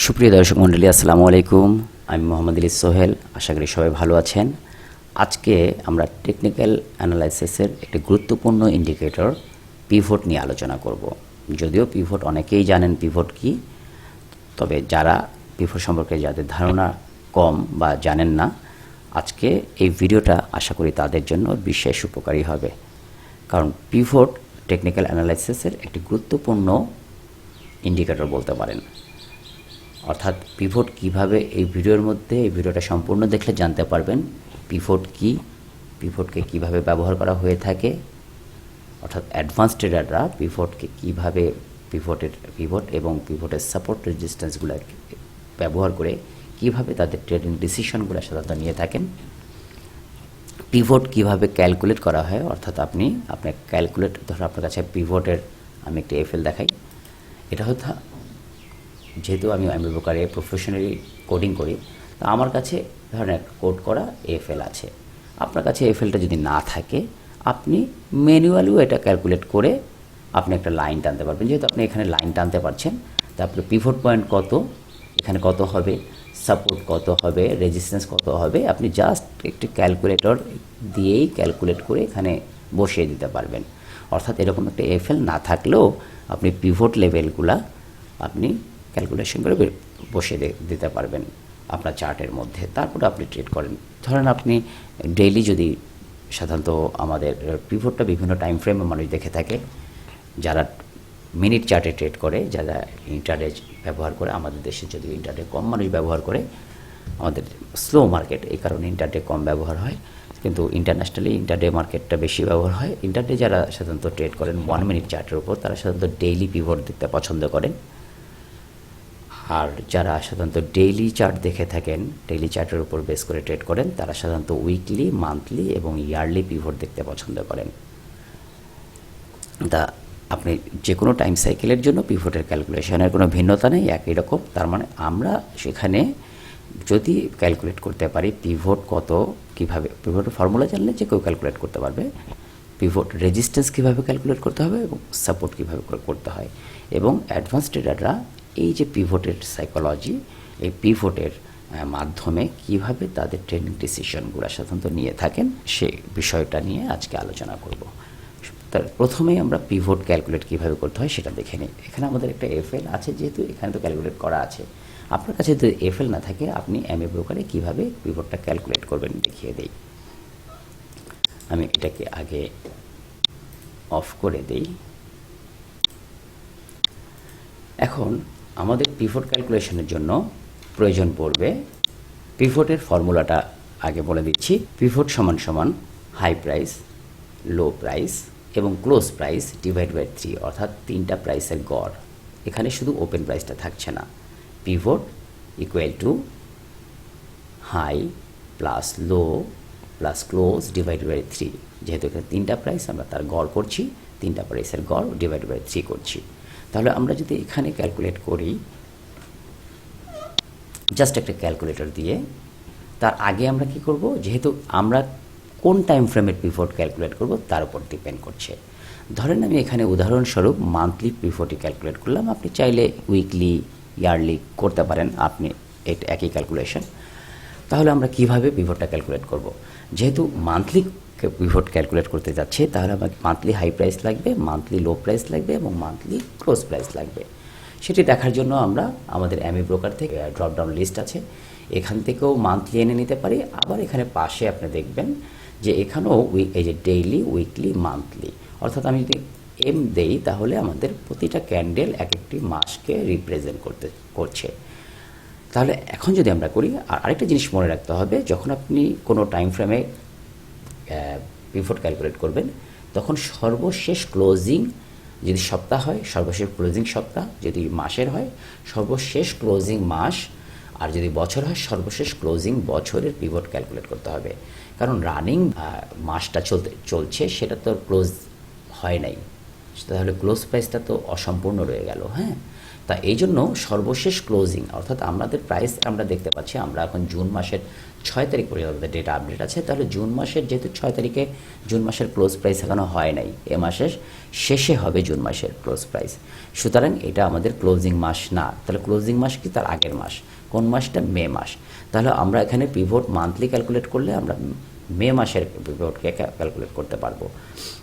সুপ্রিয় দর্শক মণ্ডলী, আসসালামু আলাইকুম। আমি মোহাম্মদ আলী সোহেল। আশা করি সবাই ভালো আছেন। আজকে আমরা টেকনিক্যাল অ্যানালাইসিসের একটি গুরুত্বপূর্ণ ইন্ডিকেটর পিভট নিয়ে আলোচনা করব। যদিও পিভট অনেকেই জানেন পিভট কি, তবে যারা পিভট সম্পর্কে যাদের ধারণা কম বা জানেন না, আজকে এই ভিডিওটা আশা করি তাদের জন্য বিশেষ উপকারী হবে। কারণ পিভট টেকনিক্যাল অ্যানালাইসিসের একটি গুরুত্বপূর্ণ ইন্ডিকেটর বলতে পারেন। অর্থাৎ পিভট কিভাবে, এই ভিডিওটা সম্পূর্ণ দেখলে জানতে পারবেন পিভট কি, পিভটকে কিভাবে ব্যবহার করা হয়ে থাকে। অর্থাৎ অ্যাডভান্স ট্রেডাররা পিভটকে কিভাবে পিভট এবং পিভটের সাপোর্ট রেজিস্ট্যান্সগুলো ব্যবহার করে কিভাবে তাদের ট্রেডিং ডিসিশনগুলো সাধারণত নিয়ে থাকেন। পিভট কিভাবে ক্যালকুলেট করা হয়, অর্থাৎ আপনার ক্যালকুলেট, ধরো আপনার কাছে পিভটের আমি একটি এফএল দেখাই। এটা হয়তো, যেহেতু আমি ব্রোকারে প্রফেশনালি কোডিং করি, তো আমার কাছে ধরেন একটা কোড করা এফএল আছে। আপনার কাছে এফএলটা যদি না থাকে, আপনি ম্যানুয়ালিও এটা ক্যালকুলেট করে আপনি একটা লাইন টানতে পারবেন। যেহেতু আপনি এখানে লাইন টানতে পারছেন, তারপরে পিভট পয়েন্ট কত, এখানে কত হবে, সাপোর্ট কত হবে, রেজিস্ট্যান্স কত হবে, আপনি জাস্ট একটি ক্যালকুলেটর দিয়েই ক্যালকুলেট করে এখানে বসিয়ে দিতে পারবেন। অর্থাৎ এরকম একটা এফএল না থাকলেও আপনি পিভট লেভেলগুলা আপনি ক্যালকুলেশন করে বসিয়ে দিতে পারবেন আপনার চার্টের মধ্যে। তারপরে আপনি ট্রেড করেন। ধরেন আপনি ডেইলি, যদি সাধারণত আমাদের পিভটটা বিভিন্ন টাইম ফ্রেমে মানুষ দেখে থাকে, যারা মিনিট চার্টে ট্রেড করে, যারা ইন্টারডে ব্যবহার করে, আমাদের দেশে যদিও ইন্টারডে কম মানুষ ব্যবহার করে, আমাদের স্লো মার্কেট, এই কারণে ইন্টারডে কম ব্যবহার হয়, কিন্তু ইন্টারন্যাশনালি ইন্টারডে মার্কেটটা বেশি ব্যবহার হয়। ইন্টারডে যারা সাধারণত ট্রেড করেন 1 মিনিট চার্টের উপর, তারা সাধারণত ডেইলি পিভট দেখতে পছন্দ করেন। আর যারা সাধারণত ডেইলি চার্ট দেখে থাকেন, ডেইলি চার্টের উপর বেস করে ট্রেড করেন, তারা সাধারণত উইকলি, মান্থলি এবং ইয়ারলি পিভট দেখতে পছন্দ করেন। তা আপনি যে কোনো টাইম সাইকেলের জন্য পিভটের ক্যালকুলেশনের কোনো ভিন্নতা নেই, একই রকম। তার মানে আমরা সেখানে যদি ক্যালকুলেট করতে পারি পিভট কত, কীভাবে, পিভটের ফর্মুলা জানলে যে কেউ ক্যালকুলেট করতে পারবে। পিভট রেজিস্ট্যান্স কীভাবে ক্যালকুলেট করতে হবে এবং সাপোর্ট কীভাবে করতে হয়, এবং অ্যাডভান্স ট্রেডাররা এই যে পিভটের সাইকোলজি, এই পিভটের মাধ্যমে কিভাবে তাদের ট্রেডিং ডিসিশনগুলো সাধারণত নিয়ে থাকেন, সেই বিষয়টা নিয়ে আজকে আলোচনা করব। তার প্রথমেই আমরা পিভট ক্যালকুলেট কীভাবে করতে হয় সেটা দেখে নিই। এখানে আমাদের একটা এফএল আছে, যেহেতু এখানে তো ক্যালকুলেট করা আছে। আপনার কাছে যদি এফএল না থাকে, আপনি এমএ ব্রোকারে কীভাবে পিভটটা ক্যালকুলেট করবেন দেখিয়ে দেই। আমি এটাকে আগে অফ করে দেই। এখন আমাদের পিভট ক্যালকুলেশনের জন্য প্রয়োজন পড়বে, পিভটের ফর্মুলাটা আগে বলে দিচ্ছি। পিভট সমান সমান হাই প্রাইস, লো প্রাইস এবং ক্লোজ প্রাইস ডিভাইড বাই 3, অর্থাৎ তিনটা প্রাইসের গড়। এখানে শুধু ওপেন প্রাইসটা থাকছে না। Pivot equal to high plus low plus close divide by 3। যেহেতু এখানে তিনটা প্রাইস, আমরা তার গড় করছি, তিনটা প্রাইসের গড় ডিভাইড বাই 3 করছি। তাহলে আমরা যদি এখানে ক্যালকুলেট করি, জাস্ট একটা ক্যালকুলেটর দিয়ে, তার আগে আমরা কি করব, যেহেতু আমরা কোন টাইম ফ্রেমের পিভট ক্যালকুলেট করব তার উপর ডিপেন্ড করছে। ধরেন আমি এখানে উদাহরণস্বরূপ মান্থলি পিভটই ক্যালকুলেট করলাম। আপনি চাইলে উইকলি, ইয়ারলি করতে পারেন, আপনি এটা একই ক্যালকুলেশন। তাহলে আমরা কিভাবে পিভটটা ক্যালকুলেট করব? যেহেতু মান্থলি পিভট ক্যালকুলেট করতে যাচ্ছে, তাহলে আমার মান্থলি হাই প্রাইস লাগবে, মান্থলি লো প্রাইস লাগবে এবং মান্থলি ক্লোজ প্রাইস লাগবে। সেটি দেখার জন্য আমরা আমাদের এমএ ব্রোকার থেকে ড্রপ ডাউন লিস্ট আছে, এখান থেকেও মান্থলি এনে নিতে পারি। আবার এখানে পাশে আপনি দেখবেন যে এখানেও এই যে ডেইলি, উইকলি, মান্থলি, অর্থাৎ আমি যদি এম দেই, তাহলে আমাদের প্রতিটা ক্যান্ডেল এক একটি মাসকে রিপ্রেজেন্ট করছে। তাহলে এখন যদি আমরা করি, আর আরেকটা জিনিস মনে রাখতে হবে, যখন আপনি কোনো টাইম ফ্রেমে পিভট ক্যালকুলেট করবেন, তখন সর্বশেষ ক্লোজিং যদি সপ্তাহ হয়, সর্বশেষ ক্লোজিং সপ্তাহ, যদি মাসের হয় সর্বশেষ ক্লোজিং মাস, আর যদি বছর হয় সর্বশেষ ক্লোজিং বছরের পিভট ক্যালকুলেট করতে হবে। কারণ রানিং মাসটা চলছে, সেটা তো ক্লোজ হয় নাই, তাহলে ক্লোজ প্রাইসটা তো অসম্পূর্ণ রয়ে গেল। হ্যাঁ, তা এই জন্য সর্বশেষ ক্লোজিং অর্থাৎ আমাদের প্রাইস আমরা দেখতে পাচ্ছি, আমরা এখন জুন মাসের 6 তারিখ পর্যন্ত ডেটা আপডেট আছে। তাহলে জুন মাসের যেহেতু 6 তারিখে জুন মাসের ক্লোজ প্রাইস এখনও হয় নাই, এ মাসের শেষে হবে জুন মাসের ক্লোজ প্রাইস। সুতরাং এটা আমাদের ক্লোজিং মাস না। তাহলে ক্লোজিং মাস কি? তার আগের মাস। কোন মাসটা? মে মাস। তাহলে আমরা এখানে পিভট মান্থলি ক্যালকুলেট করলে আমরা মে মাসের পিভটকে ক্যালকুলেট করতে পারবো।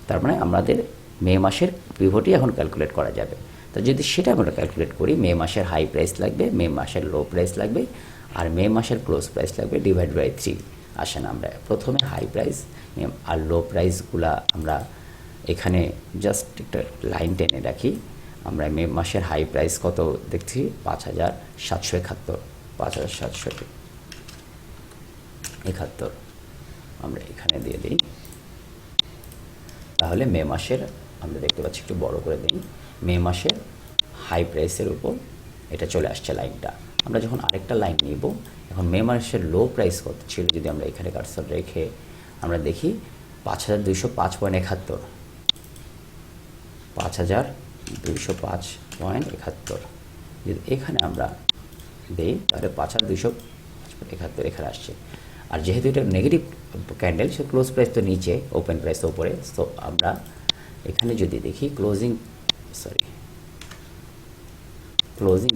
তার মানে আমাদের মে মাসের পিভটই এখন ক্যালকুলেট করা যাবে। তো যদি সেটা আমরা ক্যালকুলেট করি, মে মাসের হাই প্রাইস লাগবে, মে মাসের লো প্রাইস লাগবে, আর মে মাসের ক্লোজ প্রাইস লাগবে ডিভাইড বাই 3। আসেন আমরা প্রথমে হাই প্রাইস আর লো প্রাইসগুলা আমরা এখানে জাস্ট একটা লাইন টেনে রাখি। আমরা মে মাসের হাই প্রাইস কত দেখছি? 5771। 5771 আমরা এখানে দিয়ে দিই। তাহলে মে মাসের আমরা দেখতে পাচ্ছি, একটু বড় করে দিই, মে মাসের হাই প্রাইসের উপর এটা চলে আসছে লাইনটা। আমরা যখন আরেকটা লাইন নিব, এখন মে মাসের লো প্রাইস কত ছিল যদি আমরা এখানে কার্সর রেখে আমরা দেখি 5205.71। 5205.71 যদি এখানে আমরা দিই তাহলে 5271 এখানে আসছে। আর যেহেতু এটা নেগেটিভ ক্যান্ডেল, সে ক্লোজ প্রাইস তো নিচে, ওপেন প্রাইস তো উপরে। তো আমরা এখানে যদি দেখি ক্লোজিং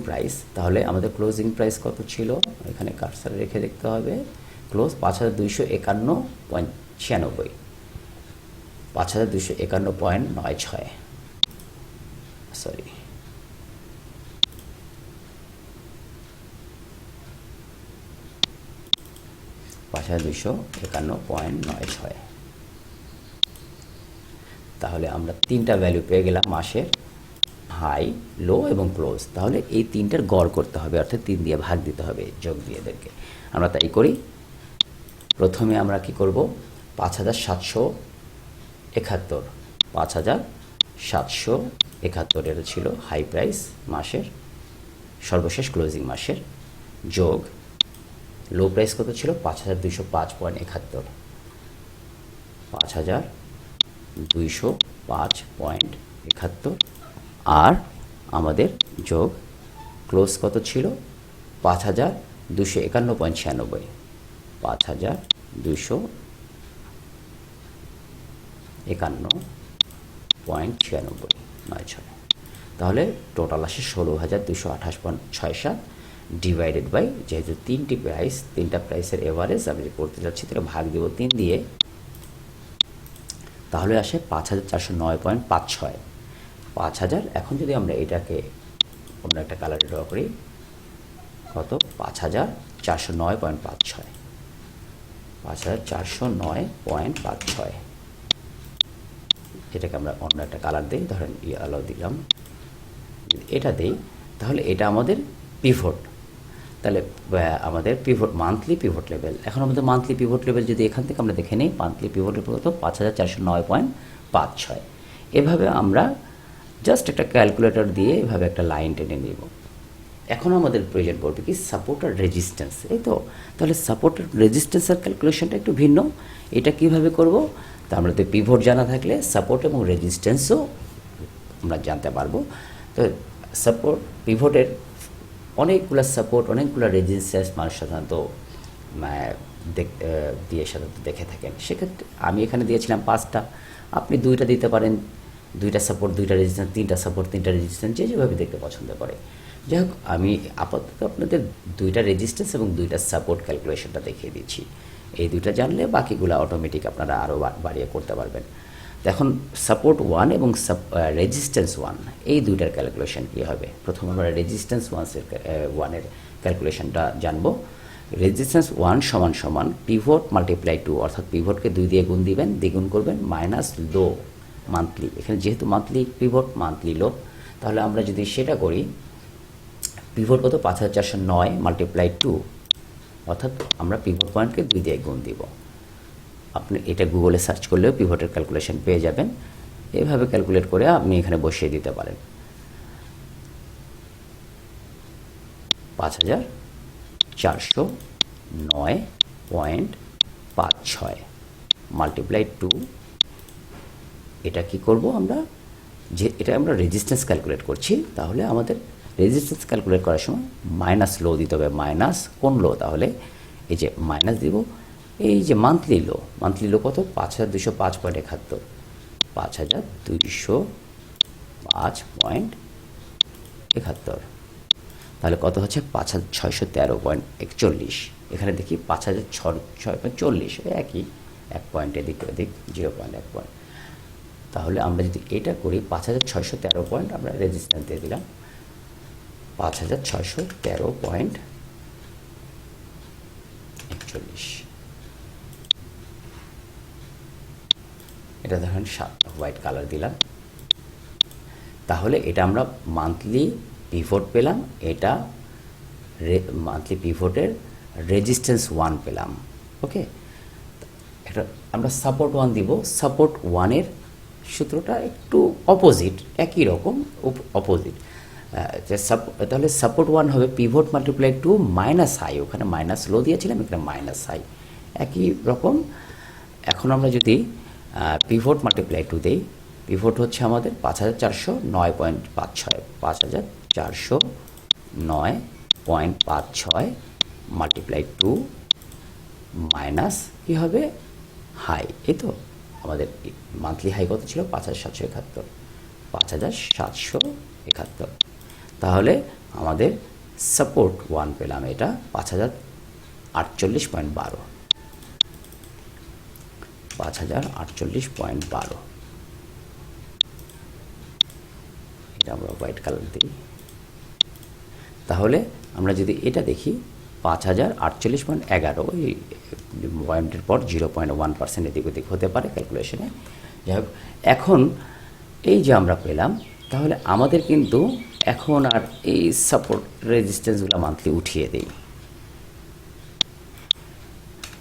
প্রাইস, তাহলে আমাদের ক্লোজিং প্রাইস কত ছিল? এখানে কার্সার রেখে দেখতে হবে। ক্লোজ 5251.96, 5251.96, 5251.96। তাহলে আমরা তিনটা ভ্যালু পেয়ে গেলাম মাসের, হাই, লো এবং ক্লোজ। তাহলে এই তিনটার গড় করতে হবে, অর্থাৎ 3 দিয়ে ভাগ দিতে হবে যোগ দিয়ে এদেরকে। আমরা তাই করি। প্রথমে আমরা কি করব? 5771, 5771 এটা ছিল হাই প্রাইস মাসের, সর্বশেষ ক্লোজিং মাসের, যোগ লো প্রাইস কত ছিল? 5205.71, 5205.71, আর আমাদের যোগ ক্লোজ কত ছিল? 5251.96, 5251.96। তাহলে টোটাল আসে 16,228.67 ডিভাইডেড বাই, যেহেতু তিনটা প্রাইসের এভারেজ আমি যে করতে যাচ্ছি, তাহলে ভাগ দেব 3 দিয়ে, তাহলে আসে 5409.56। 5000। এখন যদি আমরা এটাকে অন্য একটা কালারে ড্র করি, কত? 5409.56, 5409.56। এটাকে আমরা অন্য একটা কালার দিই, ধরেন আলো দিলাম, এটা দিই, তাহলে এটা আমাদের পিভট। তাহলে আমাদের পিভট মান্থলি পিভট লেভেল। এখন আমাদের মান্থলি পিভট লেভেল যদি এখান থেকে আমরা দেখে নিই, মান্থলি পিভট লেভেল কত? 5409.56। এভাবে আমরা জাস্ট একটা ক্যালকুলেটর দিয়ে এভাবে একটা লাইন টেনে নিব। এখন আমাদের প্রয়োজন পড়বে কি? সাপোর্ট আর রেজিস্ট্যান্স, এই তো। তাহলে সাপোর্ট আর রেজিস্ট্যান্সের ক্যালকুলেশনটা একটু ভিন্ন। এটা কিভাবে করব? তা আমরা তো পিভট জানা থাকলে সাপোর্ট এবং রেজিস্ট্যান্সও আমরা জানতে পারবো। তো সাপোর্ট, পিভটের অনেকগুলো সাপোর্ট, অনেকগুলো রেজিস্ট্যান্স মানুষ সাধারণত সাধারণত দেখে থাকেন। সেক্ষেত্রে আমি এখানে দিয়েছিলাম 5টা, আপনি 2টা দিতে পারেন, 2টা সাপোর্ট 2টা রেজিস্ট্যান্স, 3টা সাপোর্ট 3টা রেজিস্ট্যান্স, যেভাবে দেখতে পছন্দ করে। যাই হোক, আমি আপাতত আপনাদের 2টা রেজিস্ট্যান্স এবং 2টা সাপোর্ট ক্যালকুলেশনটা দেখিয়ে দিচ্ছি। এই 2টা জানলে বাকিগুলো অটোমেটিক আপনারা আরও বাড়িয়ে করতে পারবেন। এখন সাপোর্ট 1 এবং রেজিস্ট্যান্স 1, এই 2টার ক্যালকুলেশন কী হবে? প্রথম আমরা রেজিস্ট্যান্স 1-এর ক্যালকুলেশনটা জানবো। রেজিস্ট্যান্স 1 সমান পিভট মাল্টিপ্লাই 2, অর্থাৎ পিভটকে 2 দিয়ে গুণ দিবেন, দ্বিগুণ করবেন, মাইনাস লো মান্থলি। এখানে যেহেতু মান্থলি পিভট, মান্থলি লো, তাহলে আমরা যদি সেটা করি, পিভট কত? 5409 মাল্টিপ্লাই 2, অর্থাৎ আমরা পিভট পয়েন্টকে 2 দিয়ে গুণ দিব। আপনি এটা গুগলে সার্চ করলেও পিভটের ক্যালকুলেশন পেয়ে যাবেন। এভাবে ক্যালকুলেট করে আপনি এখানে বসিয়ে দিতে পারেন। 5409.56 মাল্টিপ্লাই 2। এটা কি করব আমরা? যে এটা আমরা রেজিস্ট্যান্স ক্যালকুলেট করছি, তাহলে আমাদের রেজিস্ট্যান্স ক্যালকুলেট করার সময় মাইনাস লো দিতে হবে। মাইনাস কোন লো? তাহলে এই যে মাইনাস দিব এই যে মান্থলি লো কত? 5205.71, 5205.71। তাহলে কত হচ্ছে? 5613.41। এখানে দেখি 5640, একই, 1 পয়েন্ট এদিক ওদিক, 0.1 পয়েন্ট। তাহলে আমরা যদি এটা করি 5613 পয়েন্ট, আমরা রেজিস্ট্যান্স দিয়ে দিলাম 5613.41। এটা ধরেন হোয়াইট কালার দিলাম। তাহলে এটা আমরা মান্থলি পিভট পেলাম, এটা মান্থলি পিভটের রেজিস্ট্যান্স 1 পেলাম। ওকে, এটা আমরা সাপোর্ট 1 দিব। সাপোর্ট 1-এর সূত্রটা একটু অপোজিট, একই রকম অপোজিট। তাহলে সাপোর্ট 1 হবে pivot multiply two minus high, ওখানে মাইনাস লো দিয়েছিলাম, এখানে মাইনাস হাই, একই রকম। এখন আমরা যদি পিভট মাল্টিপ্লাই টু দেই, পিভট হচ্ছে আমাদের 5409.56, 5409.56 মাল্টিপ্লাই টু মাইনাস কী হবে? হাই। এই তো আমাদের মান্থলি হাই কত ছিল? 5771, 5771। তাহলে আমাদের সাপোর্ট 1 পেলাম এটা 5048.12, 5048.12। এটা আমরা হোয়াইট কালার দিই। তাহলে আমরা যদি এটা দেখি 5048.11, এই পয়েন্টের পর 0.1% এদিক ওদিক হতে পারে ক্যালকুলেশনে। যাই হোক, এখন এই যে আমরা পেলাম, তাহলে আমাদের কিন্তু এখন আর এই সাপোর্ট রেজিস্ট্যান্সগুলো মান্থলি উঠিয়ে দেই।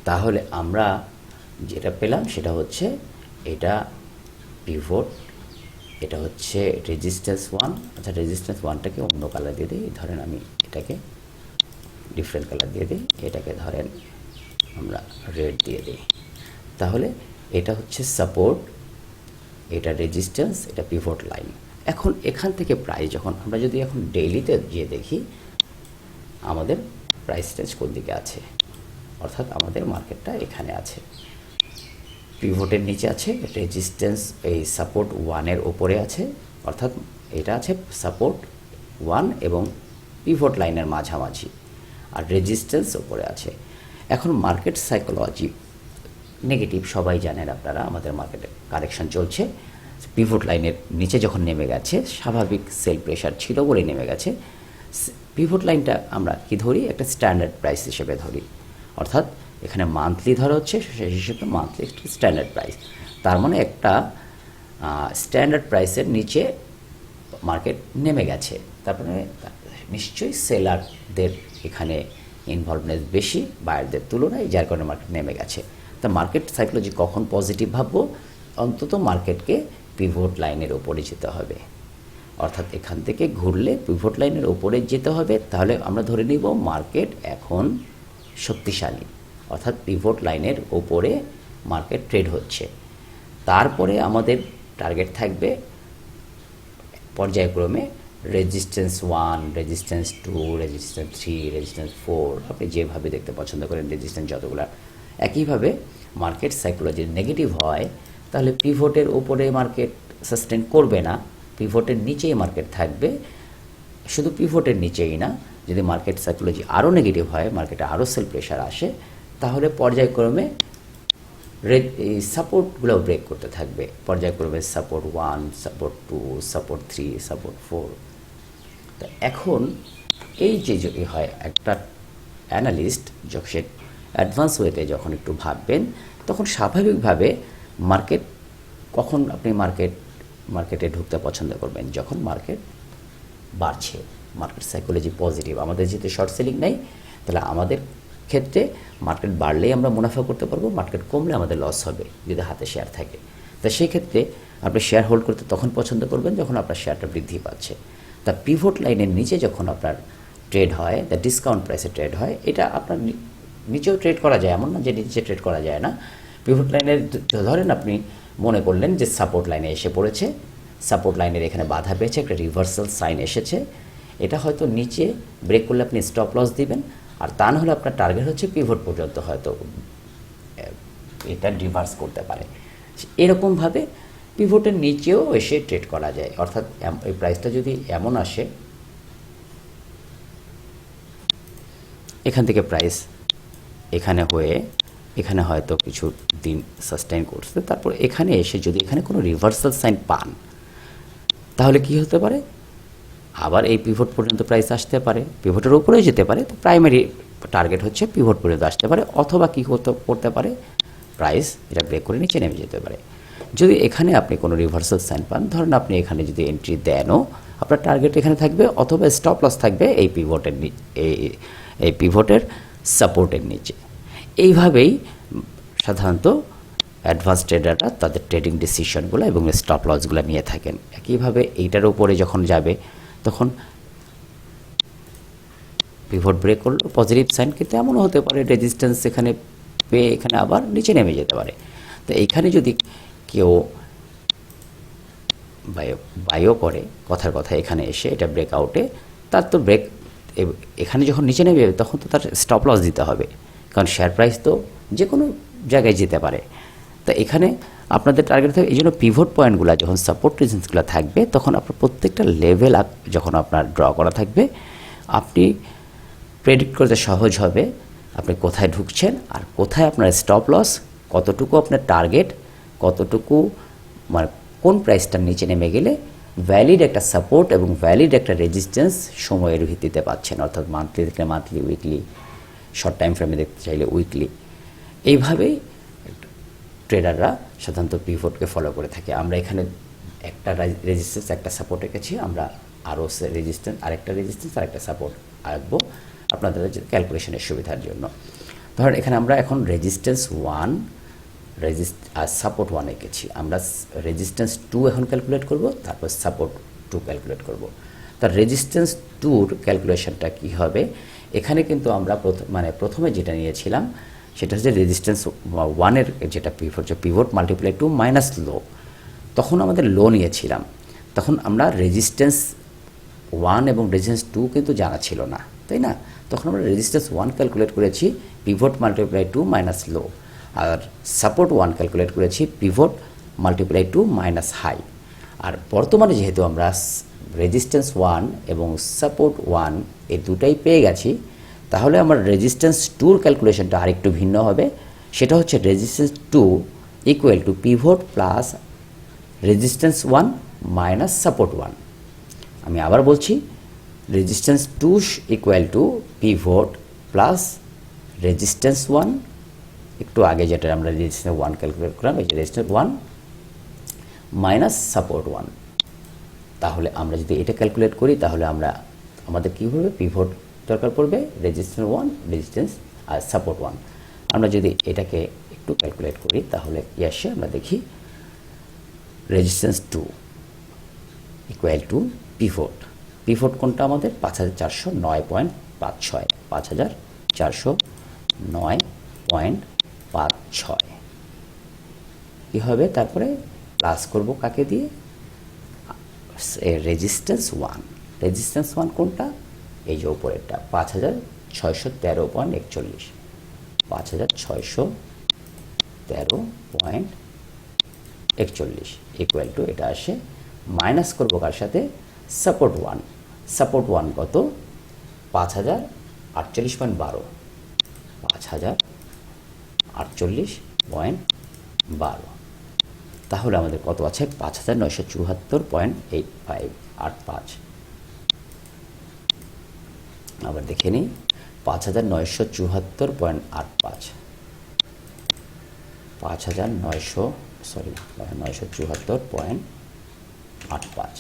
তাহলে আমরা যেটা পেলাম সেটা হচ্ছে এটা পিভট, এটা হচ্ছে রেজিস্ট্যান্স 1। আচ্ছা, রেজিস্ট্যান্স 1টাকে অন্য কালার দিয়ে দিই, ধরেন আমি এটাকে ডিফারেন্ট কালার দিয়ে দিই, এটাকে ধরেন আমরা রেড দিয়ে দিই। তাহলে এটা হচ্ছে সাপোর্ট, এটা রেজিস্ট্যান্স, এটা পিভট লাইন। এখন এখান থেকে প্রাইস যখন আমরা যদি এখন ডেইলিতে গিয়ে দেখি আমাদের প্রাইস রেঞ্জ কোন দিকে আছে, অর্থাৎ আমাদের মার্কেটটা এখানে আছে, পিভটের নিচে আছে, রেজিস্ট্যান্স এই সাপোর্ট 1-এর ওপরে আছে, অর্থাৎ এটা আছে সাপোর্ট 1 এবং পিভট লাইনের মাঝামাঝি, আর রেজিস্ট্যান্স ওপরে আছে। এখন মার্কেট সাইকোলজি নেগেটিভ, সবাই জানেন আপনারা, আমাদের মার্কেটে কারেকশন চলছে। পিভট লাইনের নিচে যখন নেমে গেছে, স্বাভাবিক সেল প্রেশার ছিল বলে নেমে গেছে। পিভট লাইনটা আমরা কি ধরি? একটা স্ট্যান্ডার্ড প্রাইস হিসেবে ধরি, অর্থাৎ এখানে মান্থলি ধরা হচ্ছে, সেই হিসেবে মান্থলি একটা স্ট্যান্ডার্ড প্রাইস। তার মানে একটা স্ট্যান্ডার্ড প্রাইসের নিচে মার্কেট নেমে গেছে, তারপরে নিশ্চয়ই সেলারদের এখানে ইনভলভনেস বেশি বায়ারদের তুলনায়, যার কারণে মার্কেট নেমে গেছে। তা মার্কেট সাইকোলজি কখন পজিটিভ ভাববো? অন্তত মার্কেটকে পিভট লাইনের ওপরে যেতে হবে, অর্থাৎ এখান থেকে ঘুরলে পিভট লাইনের ওপরে যেতে হবে। তাহলে আমরা ধরে নিব মার্কেট এখন শক্তিশালী, অর্থাৎ পিভট লাইনের ওপরে মার্কেট ট্রেড হচ্ছে। তারপরে আমাদের টার্গেট থাকবে পর্যায়ক্রমে রেজিস্ট্যান্স 1, রেজিস্ট্যান্স 2, রেজিস্ট্যান্স 3, রেজিস্ট্যান্স 4, আপনি যেভাবে দেখতে পছন্দ করেন রেজিস্ট্যান্স যতগুলো। একইভাবে মার্কেট সাইকোলজি নেগেটিভ হয়, তাহলে পিভটের ওপরে মার্কেট সাস্টেন করবে না, পিভটের নিচেই মার্কেট থাকবে। শুধু পিভটের নিচেই না, যদি মার্কেট সাইকোলজি আরও নেগেটিভ হয়, মার্কেটে আরও সেল প্রেশার আসে, তাহলে পর্যায়ক্রমে এই সাপোর্টগুলো ব্রেক করতে থাকবে। পর্যায়ক্রমে সাপোর্ট 1, সাপোর্ট 2, সাপোর্ট 3, সাপোর্ট 4। তো এখন এই যে হয় একটা অ্যানালিস্ট যখন সে অ্যাডভান্স ওয়েতে যখন একটু ভাববেন, তখন স্বাভাবিকভাবে মার্কেট কখন আপনি মার্কেটে ঢুকতে পছন্দ করবেন? যখন মার্কেট বাড়ছে, মার্কেট সাইকোলজি পজিটিভ। আমাদের যেহেতু শর্ট সেলিং নেই, তাহলে আমাদের ক্ষেত্রে মার্কেট বাড়লেই আমরা মুনাফা করতে পারবো, মার্কেট কমলে আমাদের লস হবে যদি হাতে শেয়ার থাকে। তা সেই ক্ষেত্রে আপনি শেয়ার হোল্ড করতে তখন পছন্দ করবেন যখন আপনার শেয়ারটা বৃদ্ধি পাচ্ছে। তা পিভট লাইনের নিচে যখন আপনার ট্রেড হয়, দ্য ডিসকাউন্ট প্রাইসে ট্রেড হয়, এটা আপনার নিচেও ট্রেড করা যায়, এমন না যে নিচে ট্রেড করা যায় না। পিভট লাইনের ধরেন আপনি মনে করলেন যে সাপোর্ট লাইনে এসে পড়েছে, সাপোর্ট লাইনের এখানে বাধা পেয়েছে, একটা রিভার্সাল সাইন এসেছে, এটা হয়তো নিচে ব্রেক করলে আপনি স্টপ লস দিবেন, আর তা না হলে আপনার টার্গেট হচ্ছে পিভট পর্যন্ত, হয়তো এটা রিভার্স করতে পারে। এরকমভাবে পিভটের নিচেও এসে ট্রেড করা যায়, অর্থাৎ এই প্রাইসটা যদি এমন আসে, এখান থেকে প্রাইস এখানে হয়ে এখানে হয়তো কিছু দিন সাস্টেইন করছে, তারপর এখানে এসে যদি এখানে কোনো রিভার্সাল সাইন পান, তাহলে কি হতে পারে, আবার এই পিভট পর্যন্ত প্রাইস আসতে পারে, পিভটের উপরেও যেতে পারে। তো প্রাইমারি টার্গেট হচ্ছে পিভট পর্যন্ত আসতে পারে, অথবা কী করতে পারে, প্রাইস এটা ব্রেক করে নিচে নেমে যেতে পারে। যদি এখানে আপনি কোনো রিভার্সাল সাইন পান, ধরেন আপনি এখানে যদি এন্ট্রি দেনও, আপনার টার্গেট এখানে থাকবে, অথবা স্টপ লস থাকবে এই পিভটের সাপোর্টের নিচে। এইভাবেই সাধারণত অ্যাডভান্স ট্রেডাররা তাদের ট্রেডিং ডিসিশনগুলো এবং স্টপ লসগুলো নিয়ে থাকেন। একইভাবে এইটার উপরে যখন যাবে, তখন পিভট ব্রেক করলো, পজিটিভ সাইন, কিন্তু এমনও হতে পারে রেজিস্ট্যান্স এখানে পেয়ে এখানে আবার নিচে নেমে যেতে পারে। তো এইখানে যদি কেউ বাইও করে, কথার কথা এখানে এসে এটা ব্রেকআউটে, তার তো এখানে যখন নিচে নেমে যাবে তখন তো তার স্টপ লস দিতে হবে, কারণ শেয়ার প্রাইস তো যে কোনো জায়গায় যেতে পারে। তো এখানে আপনাদের টার্গেট থাকবে, এই জন্য পিভট পয়েন্টগুলো যখন সাপোর্ট রেজিস্ট্যান্সগুলো থাকবে, তখন আপনার প্রত্যেকটা লেভেল যখন আপনার ড্র করা থাকবে, আপনি প্রেডিক্ট করতে সহজ হবে আপনি কোথায় ঢুকছেন আর কোথায় আপনার স্টপ লস, কতটুকু আপনার টার্গেট, কতটুকু মানে কোন প্রাইসটার নিচে নেমে গেলে ভ্যালিড একটা সাপোর্ট এবং ভ্যালিড একটা রেজিস্ট্যান্স সময়ের ভিত্তিতে পাচ্ছেন, অর্থাৎ মান্থলি দেখলে মান্থলি, উইকলি, শর্ট টাইম ফ্রেমে দেখতে চাইলে উইকলি। এইভাবেই ট্রেডাররা সাধারণত পিভটকে ফলো করে থাকে। আমরা এখানে একটা রেজিস্ট্যান্স, একটা সাপোর্ট রেখেছি, আমরা আরও রেজিস্ট্যান্স, আরেকটা রেজিস্ট্যান্স, আরেকটা সাপোর্ট রাখবো আপনাদের ক্যালকুলেশনের সুবিধার জন্য। ধরেন এখানে আমরা এখন রেজিস্ট্যান্স 1 আর সাপোর্ট 1 এঁকেছি, আমরা রেজিস্ট্যান্স 2 এখন ক্যালকুলেট করব, তারপর সাপোর্ট 2 ক্যালকুলেট করব। তার রেজিস্ট্যান্স 2-র ক্যালকুলেশনটা কী হবে, এখানে কিন্তু আমরা প্রথমে যেটা নিয়েছিলাম সেটা হচ্ছে রেজিস্ট্যান্স 1-এর যেটা পিভট মাল্টিপ্লাই 2 মাইনাস লো, তখন আমাদের লো নিয়েছিলাম, তখন আমরা রেজিস্ট্যান্স 1 এবং রেজিস্ট্যান্স 2 কিন্তু জানা ছিল না, তাই না? তখন আমরা রেজিস্ট্যান্স 1 ক্যালকুলেট করেছি পিভট মাল্টিপ্লাই 2 মাইনাস লো, আর সাপোর্ট 1 ক্যালকুলেট করেছি পিভট মাল্টিপ্লাই 2 মাইনাস হাই। আর বর্তমানে যেহেতু আমরা রেজিস্ট্যান্স 1 এবং সাপোর্ট 1 এই দুটাই পেয়ে গেছি, তাহলে আমার রেজিস্ট্যান্স 2-র ক্যালকুলেশনটা আরেকটু ভিন্ন হবে। সেটা হচ্ছে resistance 2 equal to pivot plus resistance 1 minus support 1। আমি আবার বলছি, resistance 2 equal to pivot plus resistance 1, একটু আগে যেটা আমরা রেজিস্ট্যান্স 1 ক্যালকুলেট করলাম, এই যে রেজিস্ট্যান্স 1 মাইনাস সাপোর্ট 1। তাহলে আমরা যদি এটা ক্যালকুলেট করি, তাহলে আমাদের কী হবে, পিভট দরকার পড়বে রেজিস্ট্যান্স 1, রেজিস্ট্যান্স আর সাপোর্ট 1। আমরা যদি এটাকে একটু ক্যালকুলেট করি, তাহলে আসে আমরা দেখি রেজিস্ট্যান্স 2 ইকুয়াল টু পিভট কোনটা আমাদের 5409.56, 5409.56 কী হবে, তারপরে প্লাস করব কাকে দিয়ে, রেজিস্ট্যান্স 1 কোনটা, এই যে উপরেরটা 5613.41, 5613.41 ইকুয়াল টু, এটা আসে মাইনাস করব কার সাথে, সাপোর্ট 1 কত, 5048.12, 5048.12। তাহলে আমাদের কত আছে, 5974.8585। আবার দেখে নিই, 5974.85, 974.85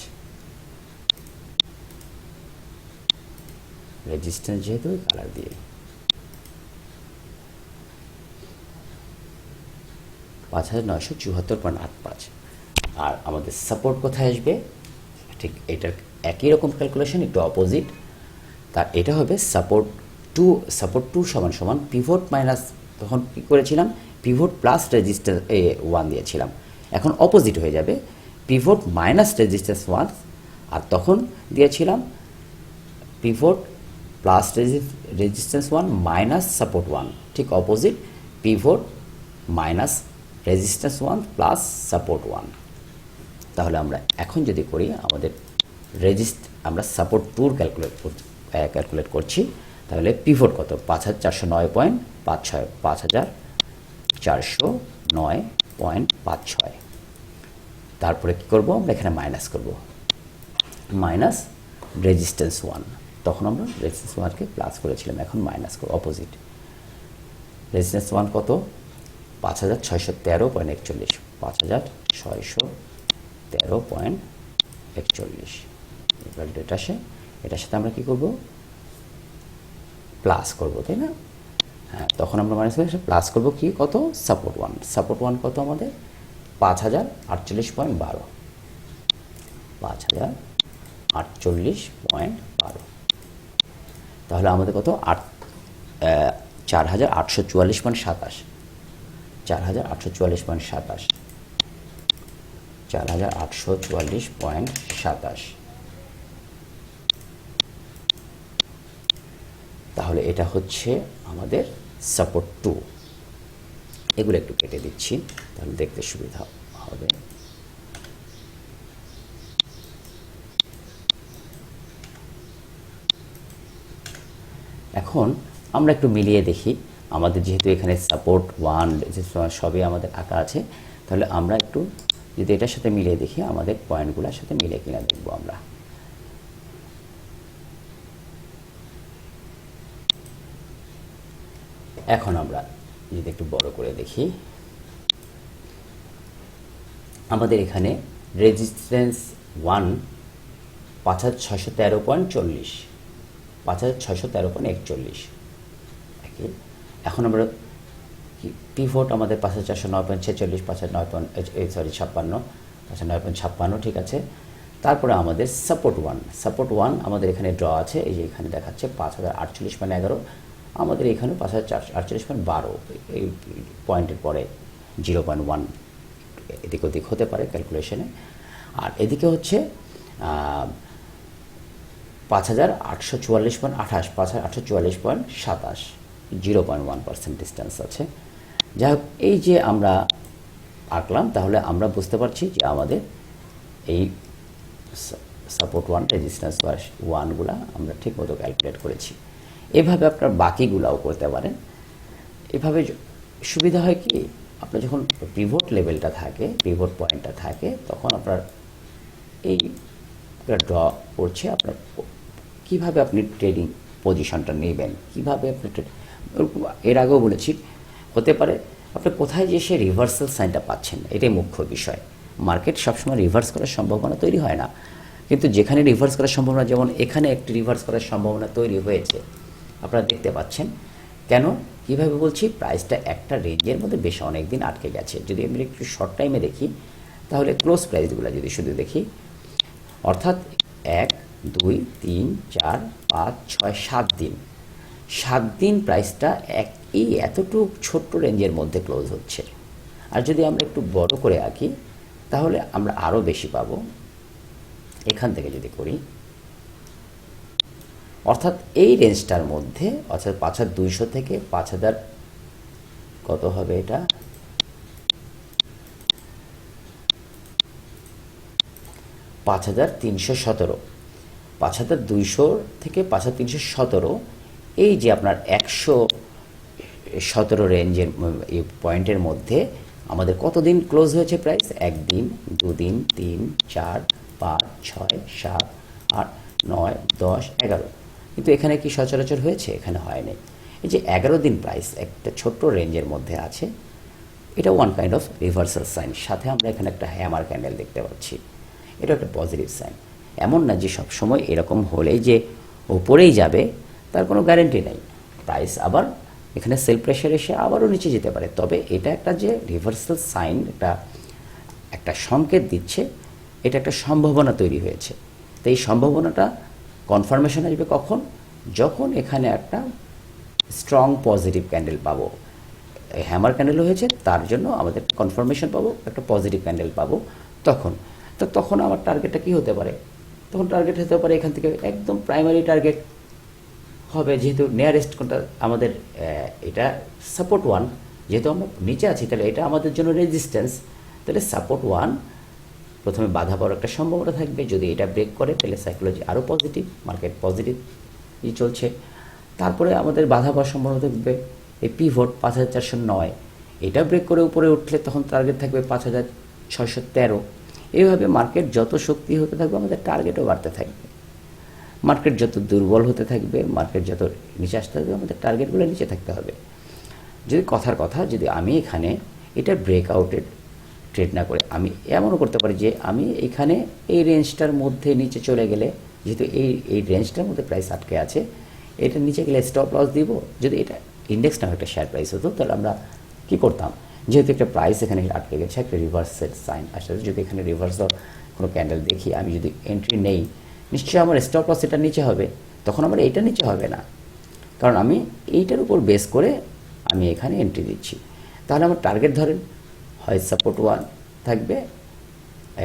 রেজিস্ট্যান্স যেহেতু কালার দিয়ে, 5974.85। আর আমাদের সাপোর্ট কোথায় আসবে, ঠিক এটার একই রকম ক্যালকুলেশন, একটু অপোজিট। তার এটা হবে সাপোর্ট 2 সমান পিভট মাইনাস, তখন কী করেছিলাম, পিভট প্লাস রেজিস্ট্যান্স 1 দিয়েছিলাম, এখন অপোজিট হয়ে যাবে, পিভট মাইনাস রেজিস্ট্যান্স 1, আর তখন দিয়েছিলাম pivot plus resistance 1 minus support 1, ঠিক opposite pivot minus resistance 1 plus support 1। তাহলে আমরা এখন যদি করি আমাদের আমরা সাপোর্ট 2 ক্যালকুলেট করছি, তাহলে পিভট কত 5409.56, 5409.56। তারপরে কি করব, আমরা এখানে মাইনাস করব, মাইনাস রেজিস্ট্যান্স 1, তখন আমরা রেজিস্ট্যান্স 1কে প্লাস করেছিলাম, এখন মাইনাস করব অপোজিট। রেজিস্ট্যান্স 1 কত 5613.41, 5613.41। এবার এটার সাথে আমরা কি করব, প্লাস করব, তাই না? হ্যাঁ, তখন আমরা মাইনাস করে প্লাস করব কি, কত সাপোর্ট 1, সাপোর্ট 1 কত আমাদের 5048.12, 5048.12। তাহলে আমাদের কত 4844.27, 4844.27, 4844.27। তাহলে এটা হচ্ছে আমাদের সাপোর্ট 2। এগুলো একটু কেটে দিচ্ছি, তাহলে দেখতে সুবিধা হবে। এখন আমরা একটু মিলিয়ে দেখি, আমাদের যেহেতু এখানে সাপোর্ট 1 সবই আমাদের আঁকা আছে, তাহলে আমরা একটু যদি এটার সাথে মিলিয়ে দেখি আমাদের পয়েন্টগুলোর সাথে মিলে কিনা দেখবো আমরা। এখন আমরা যদি একটু বড় করে দেখি, আমাদের এখানে রেজিস্ট্যান্স 1 5613.40, 5613.41। এখন আমরা পিভট আমাদের 5409.46, 5509.56, ঠিক আছে। তারপরে আমাদের সাপোর্ট 1 আমাদের এখানে ড্র আছে, এই যে এখানে দেখাচ্ছে 5048.11, আমাদের এখানে 5048.12, এই পয়েন্টের পরে 0.1 এদিক ওদিক হতে পারে ক্যালকুলেশনে। আর এদিকে হচ্ছে 5844.28, 5844.27, 0.1% ডিস্টেন্স আছে। যাই হোক, এই যে আমরা আঁকলাম, তাহলে আমরা বুঝতে পারছি যে আমাদের এই সাপোর্ট 1 রেজিস্ট্যান্স 1গুলা আমরা ঠিক মতো ক্যালকুলেট করেছি। এভাবে আপনার বাকিগুলাও করতে পারেন। এভাবে সুবিধা হয় কি, আপনার যখন পিভট লেভেলটা থাকে, পিভট পয়েন্টটা থাকে, তখন আপনার এই ড্র করছে, আপনার কীভাবে আপনি ট্রেডিং পজিশনটা নেবেন, কীভাবে আপনি এর আগেও বলেছি, হতে পারে আপনি কোথায় যে সে রিভার্সাল সাইনটা পাচ্ছেন, এটাই মুখ্য বিষয়। মার্কেট সবসময় রিভার্স করার সম্ভাবনা তৈরি হয় না, কিন্তু যেখানে রিভার্স করার সম্ভাবনা, যেমন এখানে একটি রিভার্স করার সম্ভাবনা তৈরি হয়েছে, আপনারা দেখতে পাচ্ছেন। কেন, কীভাবে বলছি, প্রাইসটা একটা রেঞ্জের মধ্যে বেশ অনেক দিন আটকে গেছে। যদি আমি একটু শর্ট টাইমে দেখি, তাহলে ক্লোজ প্রাইসগুলো যদি শুধু দেখি, অর্থাৎ 1 2 3 4 5 6 7 দিন প্রাইসটা এতটুকু ছোট্ট রেঞ্জের মধ্যে ক্লোজ হচ্ছে। আর যদি আমরা একটু বড় করে আঁকি, তাহলে আমরা আরও বেশি পাবো। এখান থেকে যদি করি, অর্থাৎ এই রেঞ্জটার মধ্যে, অর্থাৎ 5200 থেকে 5000 কত হবে, এটা 5317, 5200 থেকে 5317, এই যে আপনার 117 রেঞ্জের এই পয়েন্টের মধ্যে আমাদের কতদিন ক্লোজ হয়েছে প্রাইস, 1 দিন, 2 দিন, 3 4 5 6 7 8 9 10 11। কিন্তু এখানে কি সচরাচর হয়েছে, এখানে হয়নি। এই যে 11 দিন প্রাইস একটা ছোট্ট রেঞ্জের মধ্যে আছে, এটা one kind of reversal sign. সাথে আমরা এখানে একটা হ্যামার ক্যান্ডেল দেখতে পাচ্ছি, এটা একটা পজিটিভ সাইন। এমন না যে সবসময় এরকম হলেই যে উপরেই যাবে, তার কোনো গ্যারেন্টি নেই। প্রাইস আবার এখানে সেল প্রেশার এসে আবারও নিচে যেতে পারে। তবে এটা একটা যে রিভার্সাল সাইন, একটা সংকেত দিচ্ছে, এটা একটা সম্ভাবনা তৈরি হয়েছে। তো এই সম্ভাবনাটা কনফার্মেশন আসবে কখন, যখন এখানে একটা স্ট্রং পজিটিভ ক্যান্ডেল পাবো। হ্যামার ক্যান্ডেল হয়েছে, তার জন্য আমাদের কনফার্মেশন পাবো, একটা পজিটিভ ক্যান্ডেল পাবো, তখন আমার টার্গেটটা কী হতে পারে, তখন টার্গেট হতে পারে এখান থেকে একদম প্রাইমারি টার্গেট হবে, যেহেতু নিয়ারেস্ট কোনটা আমাদের এটা সাপোর্ট 1, যেহেতু আমরা নিচে আছি তাহলে এটা আমাদের জন্য রেজিস্ট্যান্স, তাহলে সাপোর্ট 1 প্রথমে বাধা পড়ার একটা সম্ভাবনা থাকবে। যদি এটা ব্রেক করে তাহলে সাইকোলজি আরও পজিটিভ, মার্কেট পজিটিভই চলছে। তারপরে আমাদের বাধা পাওয়ার সম্ভাবনা থাকবে এই পিভট 5409, এটা ব্রেক করে উপরে উঠলে তখন টার্গেট থাকবে 5613। এইভাবে মার্কেট যত শক্তি হতে থাকবে আমাদের টার্গেটও বাড়তে থাকবে। মার্কেট যত দুর্বল হতে থাকবে, মার্কেট যত নিচে আসতে থাকবে, আমাদের টার্গেটগুলো নিচে থাকতে হবে। যদি কথার কথা, যদি আমি এখানে এটা ব্রেকআউটের ট্রেড না করে আমি এমনও করতে পারি যে আমি এখানে এই রেঞ্জটার মধ্যে নিচে চলে গেলে, যেহেতু এই রেঞ্জটার মধ্যে প্রাইস আটকে আছে, এটা নিচে গেলে স্টপ লস দিব। যদি এটা ইন্ডেক্স নামে একটা শেয়ার প্রাইস হতো তাহলে আমরা কী করতাম, যেহেতু একটা প্রাইস এখানে আটকে গেছে, একটা রিভার্সের সাইন আসলে যদি এখানে রিভার্স কোনো ক্যান্ডেল দেখি, আমি যদি এন্ট্রি নেই, নিশ্চয়ই আমার স্টপ লস এটা নিচে হবে, তখন আমার এইটা নিচে হবে না, কারণ আমি এইটার উপর বেস করে আমি এখানে এন্ট্রি দিচ্ছি। তাহলে আমার টার্গেট ধরেন হয় সাপোর্ট 1 থাকবে,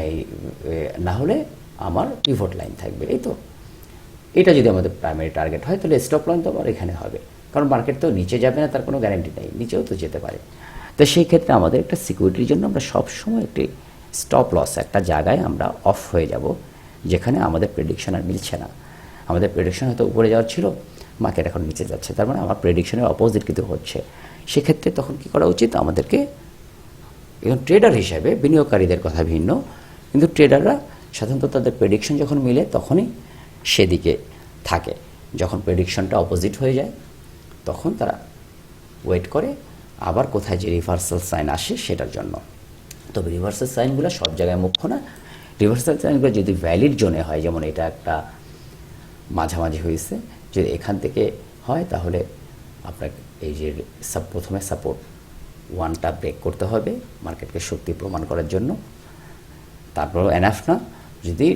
এই না হলে আমার পিভট লাইন থাকবে। এই তো এটা যদি আমাদের প্রাইমারি টার্গেট হয় তাহলে স্টপ লাইন তো আবার এখানে হবে, কারণ মার্কেট তো নিচে যাবে না তার কোনো গ্যারান্টি নেই, নিচেও তো যেতে পারে। তো সেই ক্ষেত্রে আমাদের একটা সিকিউরিটির জন্য আমরা সবসময় একটি স্টপ লস একটা জায়গায় আমরা অফ হয়ে যাব, যেখানে আমাদের প্রেডিকশন আর মিলছে না। আমাদের প্রেডিকশন হয়তো উপরে যাওয়ার ছিল, মার্কেট এখন নিচে যাচ্ছে, তার মানে আমার প্রেডিকশনের অপোজিট কিন্তু হচ্ছে। সেক্ষেত্রে তখন কী করা উচিত আমাদেরকে, এখন ট্রেডার হিসাবে বিনিয়োগকারীদের কথা ভিন্ন, কিন্তু ট্রেডাররা সাধারণত তাদের প্রেডিকশন যখন মিলে তখনই সেদিকে থাকে। যখন প্রেডিকশনটা অপোজিট হয়ে যায় তখন তারা ওয়েট করে আবার কোথায় যে রিভার্সাল সাইন আসে সেটার জন্য। তবে রিভার্সাল সাইনগুলো সব জায়গায় মুখ্য না। রিভার্সাল সাইনগুলো যদি ভ্যালিড জোনে হয়, যেমন এটা একটা মাঝামাঝি হয়েছে, যদি এখান থেকে হয় তাহলে আপনার এই যে প্রথমে সাপোর্ট 1টা ব্রেক করতে হবে মার্কেটকে শক্তি প্রমাণ করার জন্য, তারপরেও এনাফ না। যদি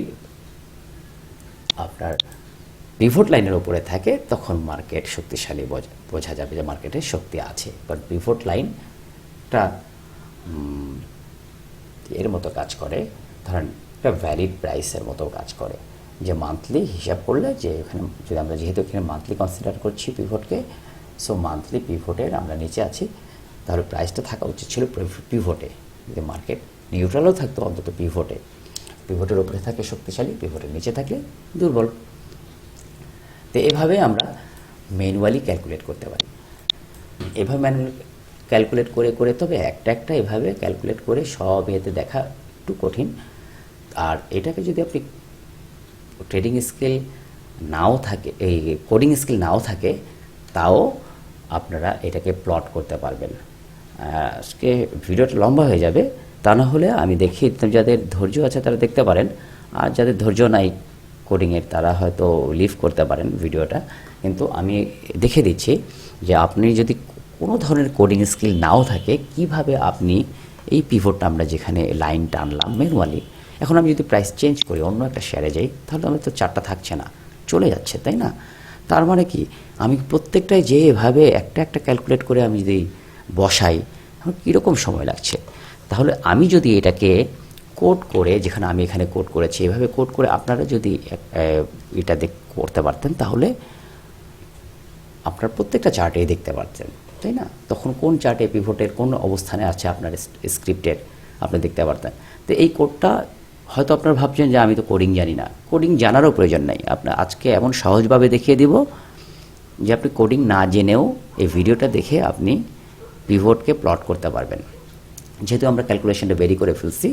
আপনার পিভট লাইনের উপরে থাকে তখন মার্কেট শক্তিশালী বোঝা যাবে যে মার্কেটে শক্তি আছে। বাট পিভট লাইনটা এর মতো কাজ করে, ধরেন একটা ভ্যালিড প্রাইসের মতো কাজ করে, যে মান্থলি হিসাব করলে, যে এখানে যদি আমরা যেহেতু এখানে মান্থলি কনসিডার করছি পিভটকে, সো মান্থলি পিভটের আমরা নিচে আছি, তাহলে প্রাইসটা থাকা উচিত ছিল পিভটে। যদি মার্কেট নিউট্রালও থাকতো অন্তত পিভটে, পিভটের উপরে থাকে শক্তিশালী, পিভটের নিচে থাকলে দুর্বল। তো এভাবে আমরা ম্যানুয়ালি ক্যালকুলেট করতে পারি। এভাবে ম্যানুয়ালি ক্যালকুলেট করে করে, তবে একটা এভাবে ক্যালকুলেট করে সব এতে দেখা একটু কঠিন। আর এটাকে যদি আপনি ট্রেডিং স্কিল নাও থাকে, এই কোডিং স্কিল নাও থাকে, তাও আপনারা এটাকে প্লট করতে পারবেন। আজকে ভিডিওটা লম্বা হয়ে যাবে, তা না হলে আমি দেখি যাদের ধৈর্য আছে তারা দেখতে পারেন, আর যাদের ধৈর্য নাই কোডিংয়ের তারা হয়তো লিভ করতে পারেন ভিডিওটা। কিন্তু আমি দেখে দিচ্ছি যে আপনি যদি কোনো ধরনের কোডিং স্কিল নাও থাকে, কিভাবে আপনি এই পিভটটা আমরা যেখানে লাইন টানলাম ম্যানুয়ালি, এখন আমি যদি প্রাইস চেঞ্জ করি অন্য একটা শেয়ারে যাই, তাহলে আমার তো চারটা থাকছে না, চলে যাচ্ছে, তাই না? তার মানে কি, আমি প্রত্যেকটাই যে এভাবে একটা ক্যালকুলেট করে আমি যদি বসাই, আমার কীরকম সময় লাগছে। তাহলে আমি যদি এটাকে কোড করে, যেখানে আমি এখানে কোড করেছি, এভাবে কোড করে আপনারা যদি এটা করতে পারতেন, তাহলে আপনার প্রত্যেকটা চার্টেই দেখতে পারতেন, তাই না? তখন কোন চার্টে পিভটের কোন অবস্থানে আছে আপনার স্ক্রিপ্টের আপনি দেখতে পারতেন। তো এই কোডটা হয়তো আপনারা ভাবছেন যে আমি তো কোডিং জানি না, কোডিং জানারও প্রয়োজন নাই। আপনার আজকে এমন সহজভাবে দেখিয়ে দিব যে আপনি কোডিং না জেনেও এই ভিডিওটা দেখে আপনি পিভটকে প্লট করতে পারবেন। যেহেতু আমরা ক্যালকুলেশনটা বেরি করে ফেলছি,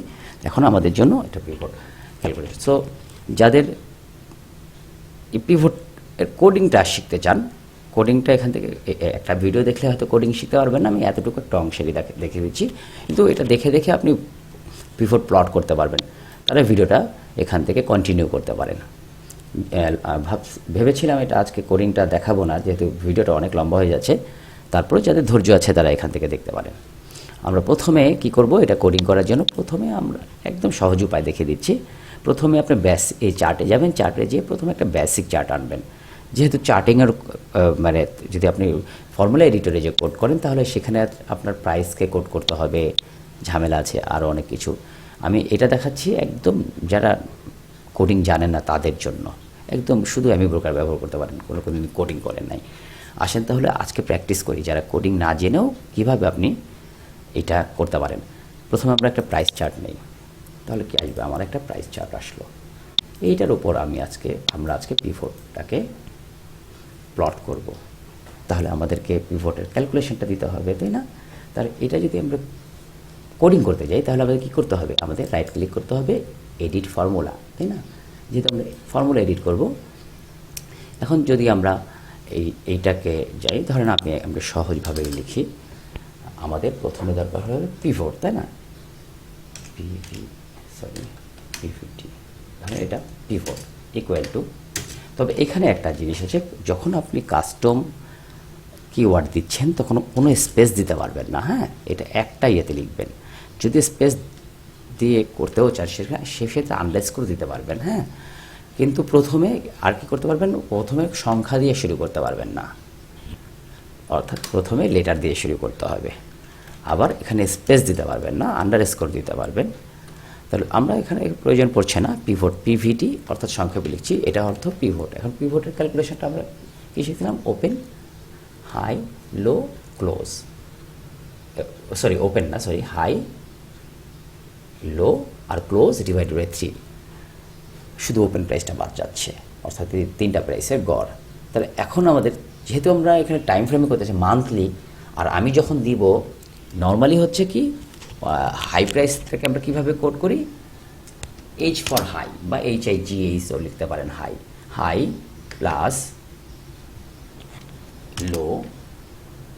এখন আমাদের জন্য এটা পিভট ক্যালকুলেশন। সো যাদের এই পিভট কোডিংটা শিখতে চান, কোডিংটা এখান থেকে একটা ভিডিও দেখলে হয়তো কোডিং শিখতে পারবেন না, আমি এতটুকু একটা অংশেরই দেখে দিচ্ছি, কিন্তু এটা দেখে দেখে আপনি পিভট প্লট করতে পারবেন। তাহলে ভিডিওটা এখান থেকে কন্টিনিউ করতে পারেন। ভেবেছিলাম এটা আজকে কোডিংটা দেখাবো না, যেহেতু ভিডিওটা অনেক লম্বা হয়ে যাচ্ছে। তারপরে যাদের ধৈর্য আছে তারা এখান থেকে দেখতে পারেন। আমরা প্রথমে কি করব, এটা কোডিং করার জন্য প্রথমে আমরা একদম সহজ উপায় দেখিয়ে দিচ্ছি। প্রথমে আপনি এই চার্টে যাবেন, চার্টে যেয়ে প্রথমে একটা বেসিক চার্ট আনবেন। যেহেতু চার্টিংয়ের মানে যদি আপনি ফর্মুলা এডিটরে যে কোড করেন, তাহলে সেখানে আপনার প্রাইসকে কোড করতে হবে, ঝামেলা আছে, আরও অনেক কিছু। আমি এটা দেখাচ্ছি একদম যারা কোডিং জানেন না তাদের জন্য একদম শুধু আমি ব্রোকার ব্যবহার করতে পারেন, কোনো দিন কোডিং করেন নাই। আসেন তাহলে আজকে প্র্যাকটিস করি যারা কোডিং না জেনেও কীভাবে আপনি এটা করতে পারেন। প্রথমে আমরা একটা প্রাইস চার্ট নেই, তাহলে কি আসবে? আমার একটা প্রাইস চার্ট আসলো। এইটার উপর আমরা আজকে পিভটটাকে প্লট করব। তাহলে আমাদেরকে পিভটের ক্যালকুলেশনটা দিতে হবে, তাই না? তাহলে এটা যদি আমরা কোডিং করতে যাই তাহলে আমাদের কী করতে হবে? আমাদের রাইট ক্লিক করতে হবে, এডিট ফর্মুলা, তাই না? যেহেতু আমরা ফর্মুলা এডিট করব, এখন যদি আমরা এইটাকে যাই, ধরেন আমরা সহজভাবে লিখি, আমাদের প্রথমে দরকার হবে পিভট, তাই না? P50, তাহলে এটা পিভট ইকুয়াল টু, তবে এখানে একটা জিনিস আছে, যখন আপনি কাস্টম কিওয়ার্ড দিচ্ছেন তখন কোনো স্পেস দিতে পারবেন না, হ্যাঁ? এটা একটা ইয়েতে লিখবেন। যদি স্পেস দিয়ে করতেও চান সেক্ষেত্রে আন্ডারস্কোর দিতে পারবেন, হ্যাঁ? কিন্তু প্রথমে আর কি করতে পারবেন? প্রথমে সংখ্যা দিয়ে শুরু করতে পারবেন না, অর্থাৎ প্রথমে লেটার দিয়ে শুরু করতে হবে। আবার এখানে স্পেস দিতে পারবেন না, আন্ডারস্কোর দিতে পারবেন। তাহলে আমরা এখানে প্রয়োজন পড়ছে না, পিভট পিভিটি অর্থাৎ সংক্ষেপে লিখছি, এটা অর্থ পিভট। এখন পিভটের ক্যালকুলেশনটা আমরা কী শিখলাম? Open, high, low, close, sorry open না, সরি হাই, লো আর ক্লোজ ডিভাইডেড বাই 3, শুধু ওপেন প্রাইসটা বাদ যাচ্ছে, অর্থাৎ তিনটা প্রাইসের গড়। তাহলে এখন আমাদের যেহেতু আমরা এখানে টাইম ফ্রেমে করতেছি মান্থলি, আর আমি যখন দিব নর্মালি হচ্ছে কি হাই প্রাইস থেকে আমরা কীভাবে কোড করি? এইচ ফর হাই বা HIGH লিখতে পারেন, high plus low,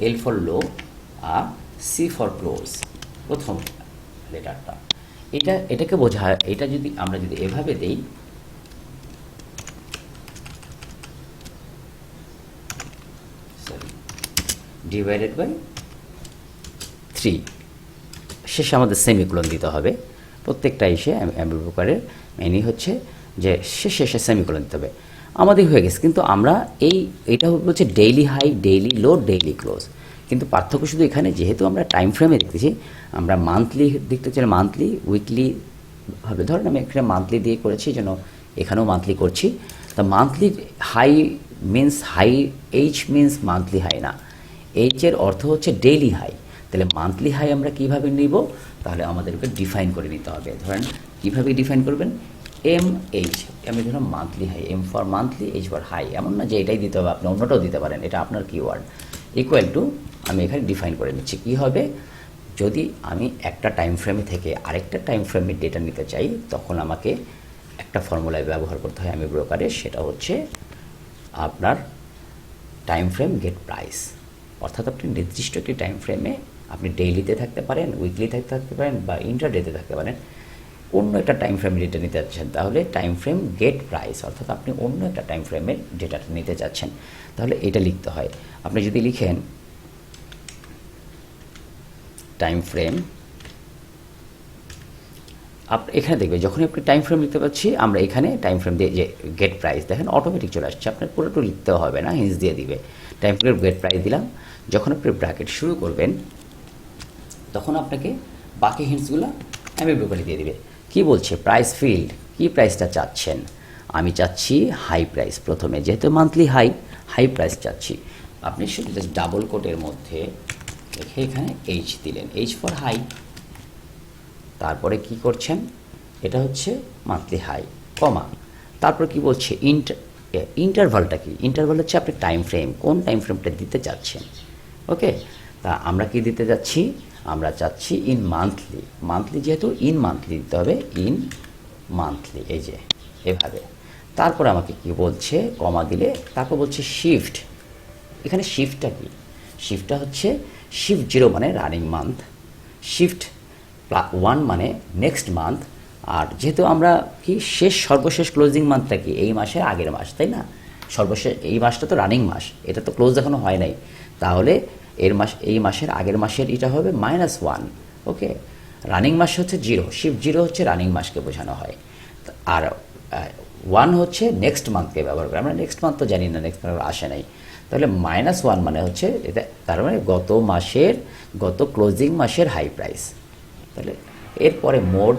L for low আর সি ফর ক্লোজ, প্রথম লেটারটা। এটাকে বোঝায়, এটা আমরা যদি এভাবে দেই, ডিভাইডেড বাই 3, শেষে আমাদের সেমিকোলন দিতে হবে প্রত্যেকটা এসে ব্রোকারের মেনই হচ্ছে যে শেষে সেমিকোলন দিতে হবে। আমাদের হয়ে গেছে, কিন্তু আমরা এইটা বলছে ডেইলি হাই, ডেইলি লো, ডেইলি ক্লোজ। কিন্তু পার্থক্য শুধু এখানে, যেহেতু আমরা টাইম ফ্রেমে দেখতেছি, আমরা মান্থলি দেখতে চাই, মান্থলি উইকলি হবে। ধরেন আমি এখানে মান্থলি দিয়ে করেছি, যেন এখানেও মান্থলি করছি। তা monthly high means high, H means monthly high না, এইচের অর্থ হচ্ছে ডেইলি হাই। তাহলে মান্থলি হাই আমরা কীভাবে নিব? তাহলে আমাদেরকে ডিফাইন করে নিতে হবে। ধরেন কীভাবে ডিফাইন করবেন? MH, আমি ধরুন monthly high, M for monthly, H for high, এমন না যে এটাই দিতে হবে, আপনি অন্যটাও দিতে পারেন, এটা আপনার কিওয়ার্ড। ইকুয়াল টু, আমি এখানে ডিফাইন করে নিচ্ছি। কী হবে? যদি আমি একটা টাইম ফ্রেমে থেকে আরেকটা টাইম ফ্রেমের ডেটা নিতে চাই, তখন আমাকে একটা ফর্মুলায় ব্যবহার করতে হয় আমি ব্রোকারে, সেটা হচ্ছে আপনার টাইম ফ্রেম গেট প্রাইস। অর্থাৎ আপনি নির্দিষ্ট একটি টাইম ফ্রেমে আপনি ডেইলিতে থাকতে পারেন, উইকলিতে থাকতে পারেন বা ইন্টারডেতে থাকতে পারেন, অন্য একটা টাইম ফ্রেম ডেটা নিতে চাচ্ছেন, তাহলে টাইম ফ্রেম গেট প্রাইস, অর্থাৎ আপনি অন্য একটা টাইম ফ্রেমের ডেটাটা নিতে চাচ্ছেন, তাহলে এটা লিখতে হয়। আপনি যদি লিখেন টাইম ফ্রেম, এখানে দেখবেন যখনই আপনি টাইম ফ্রেম লিখতে পাচ্ছি, আমরা এখানে টাইম ফ্রেম দিয়ে যে গেট প্রাইস দেখেন অটোমেটিক চলে আসছে, আপনার পুরোটা লিখতেও হবে না, হিন্স দিয়ে দিবে। টাইম ফ্রেম গেট প্রাইস দিলাম। যখন আপনি ব্র্যাকেট শুরু করবেন তখন আপনাকে বাকি হিন্টসগুলো আমি ব্রোকারে দিয়ে দিবে। কি বলছে? প্রাইস ফিল্ড, কি প্রাইসটা চাচ্ছেন? আমি চাচ্ছি হাই প্রাইস। প্রথমে যেহেতু মান্থলি হাই প্রাইস চাচ্ছি, আপনি শুধু জাস্ট ডাবল কোটের মধ্যে লিখে এখানে এইচ দিলেন, এইচ ফর হাই। তারপরে কি করছেন? এটা হচ্ছে মান্থলি হাই, কমা, তারপর কি বলছে? ইন্টারভালটা কি? ইন্টারভাল হচ্ছে আপনি টাইম ফ্রেম, কোন টাইম ফ্রেমটা দিতে চাচ্ছেন। ওকে, তা আমরা কি দিতে যাচ্ছি? আমরা চাচ্ছি ইন মান্থলি। মান্থলি যেহেতু ইন মান্থলি দিতে হবে, ইন মান্থলি, এই যে এভাবে। তারপর আমাকে কি বলছে? কমা দিলে তারপর বলছে শিফট। এখানে শিফটটা কি? শিফটটা হচ্ছে শিফট 0 মানে রানিং মান্থ, শিফট 1 মানে নেক্সট মান্থ। আর যেহেতু আমরা কি সর্বশেষ ক্লোজিং মান্থটা কি? এই মাসের আগের মাস, তাই না? সর্বশেষ এই মাসটা তো রানিং মাস, এটা তো ক্লোজ এখনো হয় নাই, তাহলে এই মাসের আগের মাসের এটা হবে -1। ওকে, রানিং মাস হচ্ছে 0, শিফট 0 হচ্ছে রানিং মাসকে বোঝানো হয়, আর 1 হচ্ছে নেক্সট মান্থকে ব্যবহার করে। আমরা নেক্সট মান্থ তো জানি না, নেক্সট মান্থ আসে নাই, তাহলে -1 মানে হচ্ছে এটা, তার মানে গত ক্লোজিং মাসের হাই প্রাইস। তাহলে এরপরে মোড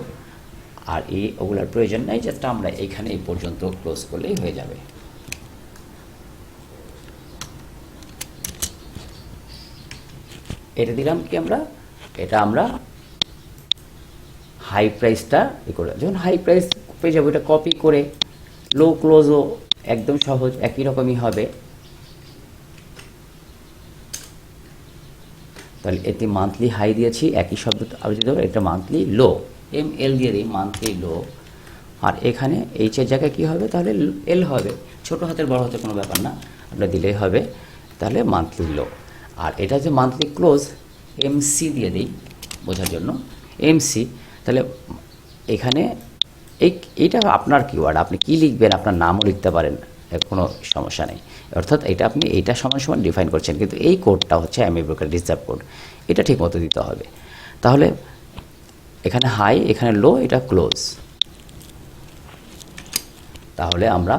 আর ওগুলোর প্রয়োজন নাই, জাস্ট আমরা এইখানে এই পর্যন্ত ক্লোজ করলেই হয়ে যাবে। এটা দিলাম কি আমরা, এটা আমরা হাই প্রাইসটা করে, যখন হাই প্রাইস পেয়ে যাবো এটা কপি করে লো ক্লোজও একদম সহজ, একই রকমই হবে। তাহলে এতে মান্থলি হাই দিয়েছি, একই শব্দ আলোচিত, এটা মান্থলি লো, ML দিয়ে দিই, মান্থলি লো। আর এখানে এইচের জায়গায় কী হবে, তাহলে এল হবে, ছোটো হাতের বড় হাতের কোনো ব্যাপার না, আপনার দিলেই হবে। তাহলে মান্থলি লো। আর এটা যে মান্থলি ক্লোজ, MC দিয়ে দিই বোঝার জন্য, MC। তাহলে এখানে এইটা আপনার কিওয়ার্ড, আপনি কি লিখবেন, আপনার নামও লিখতে পারেন, কোনো সমস্যা নেই। অর্থাৎ এটা আপনি এইটা সমান সমান ডিফাইন করছেন, কিন্তু এই কোডটা হচ্ছে এমএ ব্রোকার রিজার্ভ কোড, এটা ঠিক মতো দিতে হবে। তাহলে এখানে হাই, এখানে লো, এটা ক্লোজ। তাহলে আমরা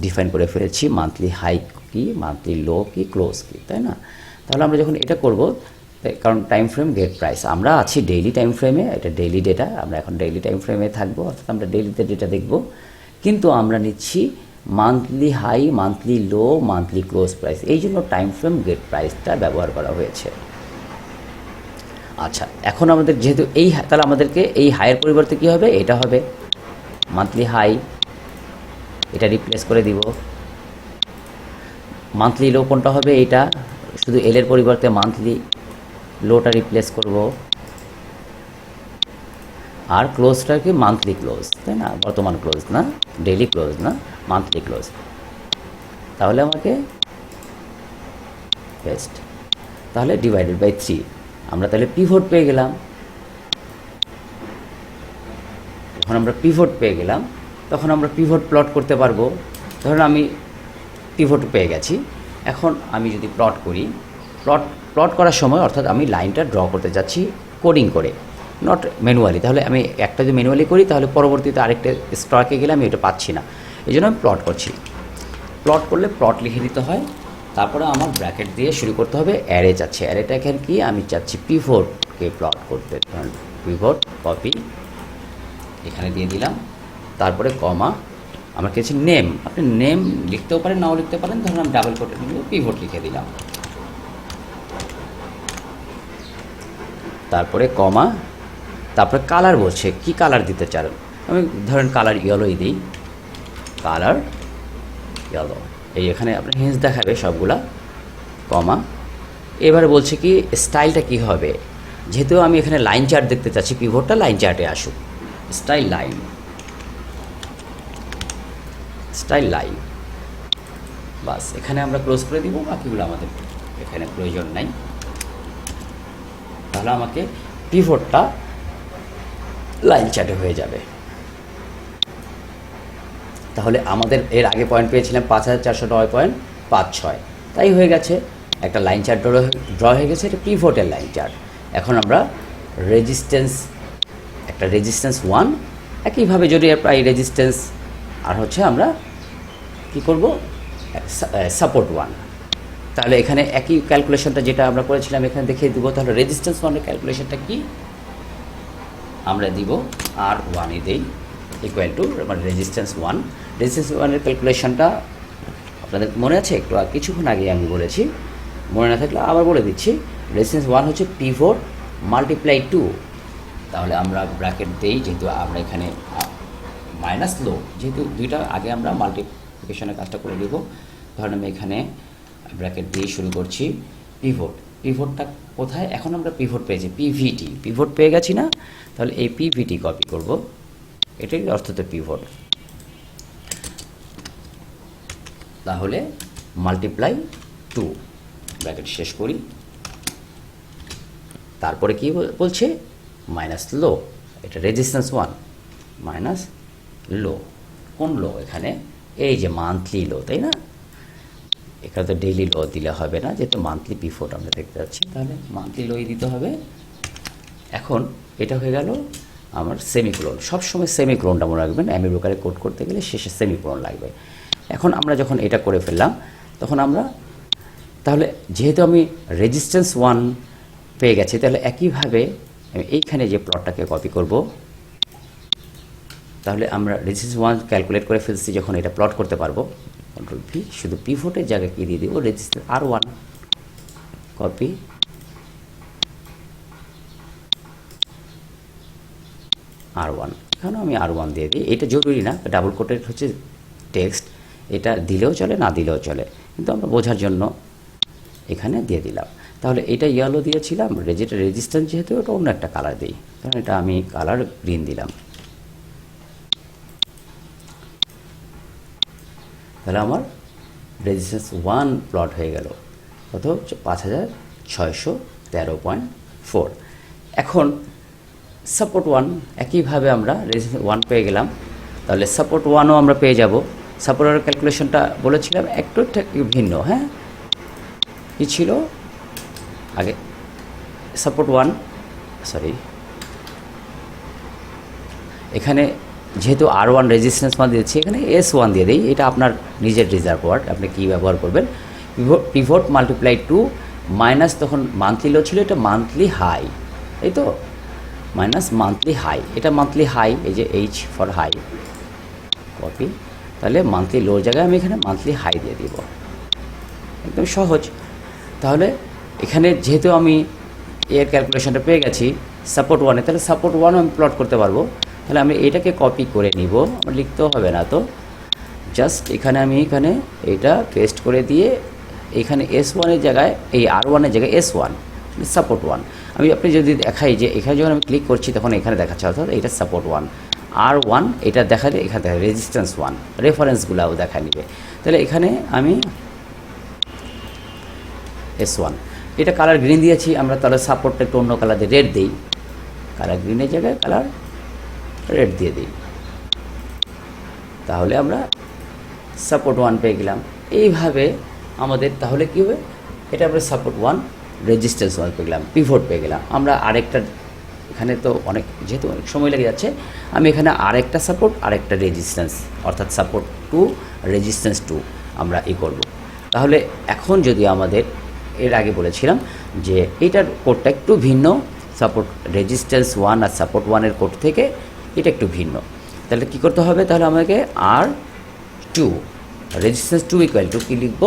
ডিফাইন করে ফেলেছি মান্থলি হাই কি, মান্থলি লো কি, ক্লোজ কি, তাই না? তাহলে আমরা যখন এটা করব, কারণ টাইম ফ্রেম গেট প্রাইস, আমরা আছি ডেইলি টাইম ফ্রেমে, এটা ডেইলি ডেটা, আমরা এখন ডেইলি টাইম ফ্রেমে থাকবো, অর্থাৎ আমরা ডেইলিতে ডেটা দেখব, কিন্তু আমরা নিচ্ছি মান্থলি হাই, মান্থলি লো, মান্থলি ক্লোজ প্রাইস, এই জন্য টাইম ফ্রেম গেট প্রাইসটা ব্যবহার করা হয়েছে। আচ্ছা, এখন আমাদের যেহেতু তাহলে আমাদেরকে এই হাইয়ের পরিবর্তে কী হবে, এটা হবে মান্থলি হাই, এটা রিপ্লেস করে দিব। মান্থলি লো কোনটা হবে, এটা শুধু এলের পরিবর্তে মান্থলি লোটা রিপ্লেস করব। আর ক্লোজটাকে মান্থলি ক্লোজ, তাই না, বর্তমান ক্লোজ না, ডেইলি ক্লোজ না, মান্থলি ক্লোজ। তাহলে আমাকে পেস্ট, তাহলে ডিভাইডেড বাই 3, আমরা তাহলে পিভট পেয়ে গেলাম। যখন আমরা পিভট পেয়ে গেলাম, তখন আমরা পিভট প্লট করতে পারবো। ধরুন আমি পিভট পেয়ে গেছি, এখন আমি যদি প্লট করি, প্লট করার সময় অর্থাৎ আমি লাইনটা ড্র করতে যাচ্ছি কোডিং করে, নট ম্যানুয়ালি। তাহলে আমি একটা যদি ম্যানুয়ালি করি, তাহলে পরবর্তীতে আরেকটা স্ট্রকে গেলে আমি এটা পাচ্ছি না, এই জন্য আমি প্লট করছি। প্লট করলে প্লট লিখে দিতে হয়, তারপরে আমার ব্র্যাকেট দিয়ে শুরু করতে হবে। অ্যারে চাচ্ছি, অ্যারেটা এখানে কি, আমি চাচ্ছি পিভটকে প্লট করতে, পিভট কপি এখানে দিয়ে দিলাম, তারপরে কমা, আমার কিছু নেম, আপনি নেম লিখতেও পারেন, নাও লিখতে পারেন, ধরুন আমি ডাবল কোটে পিভট লিখে দিলাম, তারপরে কমা, তারপরে কালার বলছে কি কালার দিতে চান, আমি ধরেন কালার ইয়েলোই দিই, কালার ইয়েলো, এই এখানে আপনার হিন্স দেখাবে সবগুলা, কমা। এবারে বলছে কি স্টাইলটা কি হবে, যেহেতু আমি এখানে লাইন চার্ট দেখতে চাচ্ছি, পিভটটা লাইন চার্টে আসুক, স্টাইল লাইন, স্টাইল লাইন, বাস। এখানে আমরা ক্লোজ করে দিব, বাকিগুলো আমাদের এখানে প্রয়োজন নাই। তাহলে আমাকে পিভটটা লাইন চার্টে হয়ে যাবে। তাহলে আমাদের এর আগে পয়েন্ট পেয়েছিলাম 5409.56, তাই হয়ে গেছে, একটা লাইন চার্ট ড্র হয়ে গেছে, এটা পিভটের লাইন চার্ট। এখন আমরা রেজিস্ট্যান্স, একটা রেজিস্ট্যান্স 1, একইভাবে যদি প্রায় রেজিস্ট্যান্স, আর হচ্ছে আমরা কি করব, সাপোর্ট 1, তাহলে এখানে একই ক্যালকুলেশনটা যেটা আমরা করেছিলাম এখানে দেখিয়ে দিব। তাহলে রেজিস্ট্যান্স 1-এর ক্যালকুলেশনটা কি, আমরা দিব R1 দেই ইকুয়াল টু মানে রেজিস্ট্যান্স 1। রেজিস্ট্যান্স 1-এর ক্যালকুলেশনটা আপনাদের মনে আছে, একটু কিছুক্ষণ আগে আমি বলেছি, মনে না থাকলে আবার বলে দিচ্ছি। রেজিস্ট্যান্স 1 হচ্ছে পিভট মাল্টিপ্লাই 2, তাহলে আমরা ব্র্যাকেট দেই, যেহেতু আমরা এখানে মাইনাস লো, যেহেতু দুইটা আগে আমরা মাল্টিপ্লিকেশনের কাজটা করে দেব। ধরেন আমি এখানে ব্র্যাকেট দিয়ে শুরু করছি, পিভটটা কোথায়, এখন আমরা পিভট পেয়েছি, পিভট পেয়ে গেছি না, তাহলে এই পিভিটি কপি করব, এটাই অর্থত পিভট। তাহলে মাল্টিপ্লাই 2, ব্র্যাকেট শেষ করি, তারপরে কি বলছে, মাইনাস লো, এটা রেজিস্ট্যান্স 1 মাইনাস লো, কোন লো, এখানে এই যে মান্থলি লো, তাই না, এখানে তো ডেইলি লো দিলে হবে না, যেহেতু মান্থলি পিভট আমরা দেখতে পাচ্ছি, তাহলে মান্থলি লোই দিতে হবে। এখন এটা হয়ে গেল আমার সেমিকোলন, সবসময় সেমিকোলনটা মনে রাখবেন, এমএ ব্রোকারে কোড করতে গেলে শেষে সেমিকোলন লাগবে। এখন আমরা যখন এটা করে ফেললাম, তখন আমরা, তাহলে যেহেতু আমি রেজিস্ট্যান্স 1 পেয়ে গেছি, তাহলে একইভাবে আমি এইখানে যে প্লটটাকে কপি করব, তাহলে আমরা রেজিস্ট্যান্স 1 ক্যালকুলেট করে ফেলছি, যখন এটা প্লট করতে পারবো কন্ট্রোল ভি, শুধু পিভটের জায়গায় কি দিয়ে দিব রেজিস্ট্যান্স R1, কপি R1, এখানেও আমি R1 দিয়ে দিই। এটা জরুরি না, ডাবল কোটেড হচ্ছে টেক্সট, এটা দিলেও চলে না দিলেও চলে, কিন্তু আমরা বোঝার জন্য এখানে দিয়ে দিলাম। তাহলে এটা ইয়েলো দিয়েছিলাম, রেজিস্ট্যান্স যেহেতু ওটা অন্য একটা কালার দিই, কারণ এটা আমি কালার গ্রিন দিলাম। তাহলে আমার রেজিস্ট্যান্স 1 প্লট হয়ে গেল, কত হচ্ছে 5613.4। এখন সাপোর্ট 1 একইভাবে আমরা রেজিস্ট্যান্স 1 পেয়ে গেলাম, তাহলে সাপোর্ট 1ও আমরা পেয়ে যাব। সাপোর্টের ক্যালকুলেশনটা বলেছিলাম একটু ভিন্ন, হ্যাঁ, কি ছিল আগে সাপোর্ট 1, সরি এখানে যেহেতু R1 রেজিস্ট্যান্স 1 দিয়েছি, এখানে S1 দিয়ে দিই, এটা আপনার নিজের রিজার্ভ ওয়ার্ড, আপনি কী ব্যবহার করবেন। পিভট মাল্টিপ্লাই টু মাইনাস, তখন মান্থলি লো ছিল, এটা মান্থলি হাই, এই তো মাইনাস মান্থলি হাই, এটা মান্থলি হাই, এই যে H ফর হাই, কপি, তাহলে মান্থলি লোর জায়গায় আমি এখানে মান্থলি হাই দিয়ে দিব, একদম সহজ। তাহলে এখানে যেহেতু আমি এর ক্যালকুলেশনটা পেয়ে গেছি সাপোর্ট 1-এ, তাহলে সাপোর্ট 1ও আমি প্লট করতে পারবো। তাহলে আমি এটাকে কপি করে নিব, আমার লিখতেও হবে না, তো জাস্ট এখানে আমি এখানে এটা পেস্ট করে দিয়ে এখানে S1-এর জায়গায়, এই R1-এর জায়গায় S1 সাপোর্ট 1, আমি আপনি যদি দেখাই যে এখানে যখন আমি ক্লিক করছি তখন এখানে দেখাচ্ছে, অর্থাৎ এটা সাপোর্ট 1 R1, এটা দেখালে এখানে দেখা রেজিস্ট্যান্স 1, রেফারেন্সগুলোও দেখা নিবে। তাহলে এখানে আমি S1, এটা কালার গ্রিন দিয়েছি আমরা, তাহলে সাপোর্টটা একটু অন্য কালার দিয়ে রেড দিই, কালার গ্রিনের জায়গায় কালার রেড দিয়ে দিই, তাহলে আমরা সাপোর্ট 1 পেয়ে গেলাম। এইভাবে আমাদের তাহলে কী হবে, এটা আমরা সাপোর্ট 1 রেজিস্ট্যান্স 1 পেয়ে গেলাম, পিভট পেয়ে গেলাম। আমরা আরেকটা, এখানে তো অনেক যেহেতু অনেক সময় লেগে যাচ্ছে, আমি এখানে আরেকটা সাপোর্ট আরেকটা রেজিস্ট্যান্স, অর্থাৎ সাপোর্ট 2 রেজিস্ট্যান্স 2 আমরা করব। তাহলে এখন যদি আমাদের, এর আগে বলেছিলাম যে এটার কোডটা একটু ভিন্ন, সাপোর্ট রেজিস্ট্যান্স 1 আর সাপোর্ট 1-এর কোড থেকে এটা একটু ভিন্ন। তাহলে কী করতে হবে, তাহলে আমাকে R2 রেজিস্ট্যান্স 2 ইকুয়াল টু কী লিখব,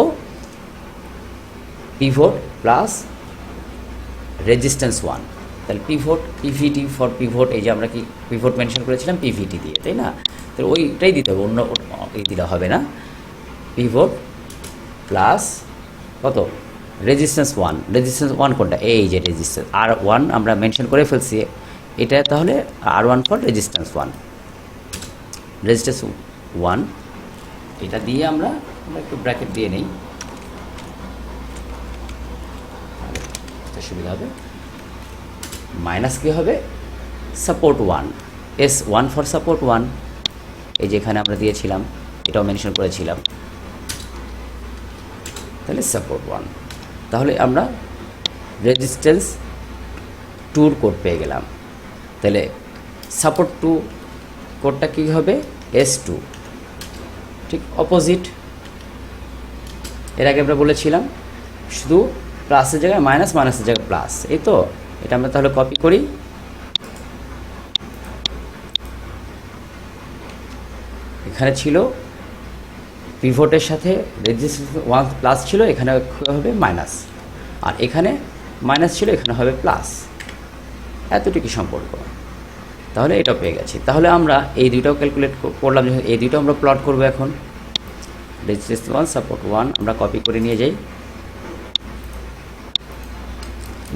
পিভট প্লাস রেজিস্ট্যান্স 1, তাহলে পিভট পিভিটি ফর পিভট, এই যে আমরা কি পিভট মেনশন করেছিলাম পিভিটি দিয়ে, তাই না, তো ওইটাই দিতে হবে, অন্য এই দিলে হবে না। পিভট প্লাস কত রেজিস্ট্যান্স 1, রেজিস্ট্যান্স 1 কোনটা, এই যে রেজিস্ট্যান্স R1 আমরা মেনশন করে ফেলছি, এটা তাহলে R1 ফর রেজিস্ট্যান্স 1, রেজিস্ট্যান্স 1, এটা দিয়ে আমরা একটু ব্র্যাকেট দিয়ে নেই, সুবিধা হবে। মাইনাস কী হবে, সাপোর্ট 1, S1 ফর সাপোর্ট 1, এই যে এখানে আমরা দিয়েছিলাম, এটাও মেনশন করেছিলাম, তাহলে সাপোর্ট 1, তাহলে আমরা রেজিস্ট্যান্স 2-র কোড পেয়ে গেলাম। তাহলে সাপোর্ট 2 কোডটা কী হবে, S2, ঠিক অপোজিট, এর আগে আমরা বলেছিলাম শুধু প্লাসের জায়গায় মাইনাস, মাইনাসের জায়গায় প্লাস, এই তো, এটা আমরা তাহলে কপি করি, এখানে ছিল পিভটের সাথে রেজিস্ট্যান্স 1 প্লাস ছিল, এখানে হবে মাইনাস, আর এখানে মাইনাস ছিল, এখানে হবে প্লাস, এতটুকু সম্পর্ক। তাহলে এটাও পেয়ে গেছি। তাহলে আমরা এই দুইটাও ক্যালকুলেট করলাম, যখন এই দুইটাও আমরা প্লট করবো, এখন রেজিস্ট্যান্স 1 সাপোর্ট 1 আমরা কপি করে নিয়ে যাই,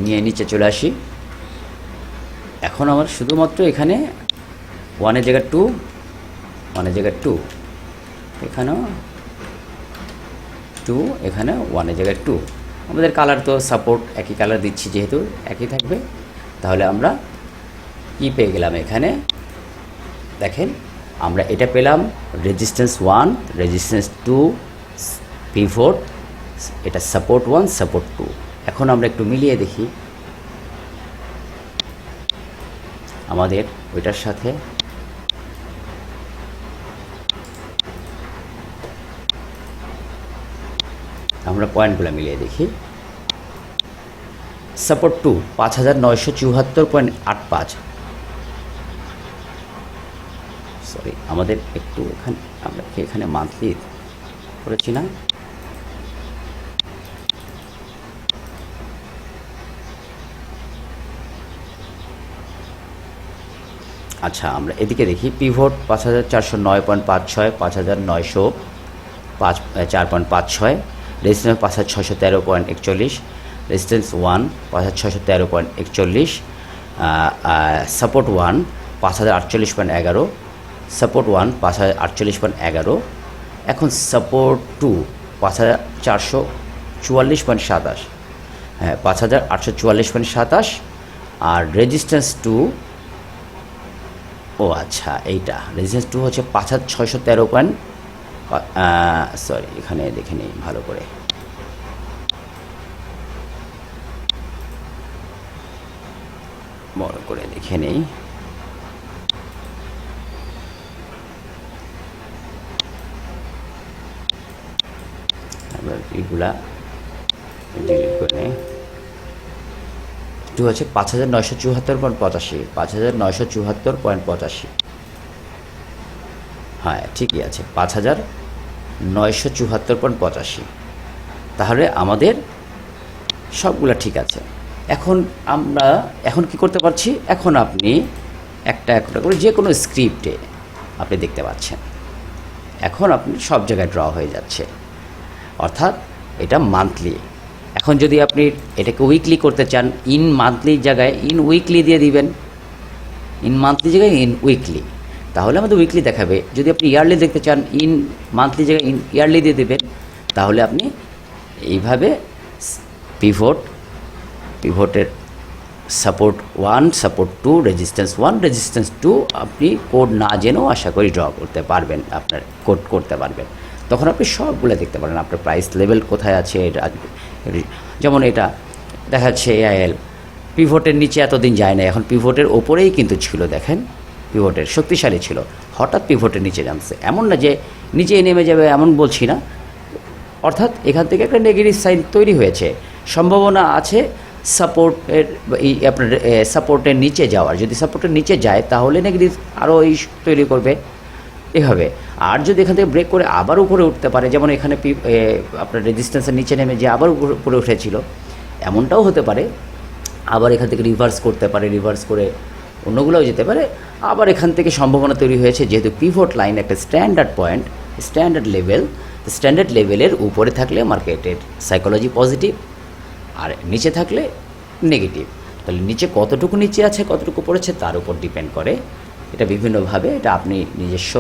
নিয়ে নিচে চলে আসি। এখন আমার শুধুমাত্র এখানে 1-এর জায়গায় 2, 1-এর জায়গায় 2, এখানেও 2, এখানে 1-এর জায়গায় 2, আমাদের কালার তো সাপোর্ট একই কালার দিচ্ছি, যেহেতু একই থাকবে। তাহলে আমরা কি পেয়ে গেলাম, এখানে দেখেন আমরা এটা পেলাম রেজিস্ট্যান্স 1, রেজিস্ট্যান্স 2, পিভট, এটা সাপোর্ট 1, সাপোর্ট 2। এখন আমরা একটু মিলিয়ে দেখি আমাদের ওইটার সাথে, আমরা পয়েন্টগুলো মিলিয়ে দেখি। সাপোর্ট 2 5974.85, সরি, আমাদের একটু আমরা কি এখানে মান্থলি করেছি না? আচ্ছা, আমরা এদিকে দেখি pivot 5409.56, 5904.56, resistance 5613.41, resistance 1 5613.41, support 1 5048.11, support 1 5048.11, এখন সাপোর্ট 2 5444.27, হ্যাঁ 5844.27, আর রেজিস্ট্যান্স 2, ও আচ্ছা এইটা রেজিস্ট্যান্স 2 হচ্ছে 5613. সরি, এখানে দেখে নিই ভালো করে। বড় করে দেখে নেই। এগুলা ডিলিট করে নেই। 2 হচ্ছে 5974.85, 5974.85, হ্যাঁ ঠিকই আছে 5974.85। তাহলে আমাদের সবগুলা ঠিক আছে। এখন কি করতে পারছি, এখন আপনি একটা করে যে কোনো স্ক্রিপ্টে আপনি দেখতে পাচ্ছেন, এখন আপনি সব জায়গায় ড্র হয়ে যাচ্ছে, অর্থাৎ এটা মান্থলি। এখন যদি আপনি এটাকে উইকলি করতে চান, ইন মান্থলির জায়গায় ইন উইকলি দিয়ে দিবেন, ইন মান্থলি জায়গায় ইন উইকলি, তাহলে আমাদের উইকলি দেখাবে। যদি আপনি ইয়ারলি দেখতে চান, ইন মান্থলি জায়গায় ইন ইয়ারলি দিয়ে দেবেন, তাহলে আপনি এইভাবে পিভটের সাপোর্ট 1, সাপোর্ট 2, রেজিস্ট্যান্স 1, রেজিস্ট্যান্স 2 আপনি কোড না জেনেও আশা করি ড্র করতে পারবেন, আপনার কোড করতে পারবেন। তখন আপনি সবগুলো দেখতে পারেন, আপনার প্রাইস লেভেল কোথায় আছে। যেমন এটা দেখাচ্ছে এআইএল পিভটের নিচে এতদিন যায় না, এখন পিভটের ওপরেই কিন্তু ছিল, দেখেন পিভটের শক্তিশালী ছিল, হঠাৎ পিভটের নিচে নামছে। এমন না যে নিচে নেমে যাবে, এমন বলছি না, অর্থাৎ এখান থেকে একটা নেগেটিভ সাইন তৈরি হয়েছে, সম্ভাবনা আছে আপনার সাপোর্টের নিচে যাওয়ার। যদি সাপোর্টের নিচে যায় তাহলে নেগেটিভ আরও তৈরি করবে এভাবে। আর যদি এখান থেকে ব্রেক করে আবার উপরে উঠতে পারে, যেমন এখানে আপনার রেজিস্ট্যান্সের নিচে নেমে যে আবার উপরে উঠেছিল, এমনটাও হতে পারে। আবার এখান থেকে রিভার্স করতে পারে, রিভার্স করে অন্যগুলোও যেতে পারে। আবার এখান থেকে সম্ভাবনা তৈরি হয়েছে, যেহেতু পিভট লাইন একটা স্ট্যান্ডার্ড পয়েন্ট, স্ট্যান্ডার্ড লেভেলের উপরে থাকলে মার্কেটের সাইকোলজি পজিটিভ, আর নিচে থাকলে নেগেটিভ। তাহলে নিচে কতটুকু নিচে আছে, কতটুকু পড়েছে তার উপর ডিপেন্ড করে। এটা বিভিন্নভাবে এটা আপনি নিজস্ব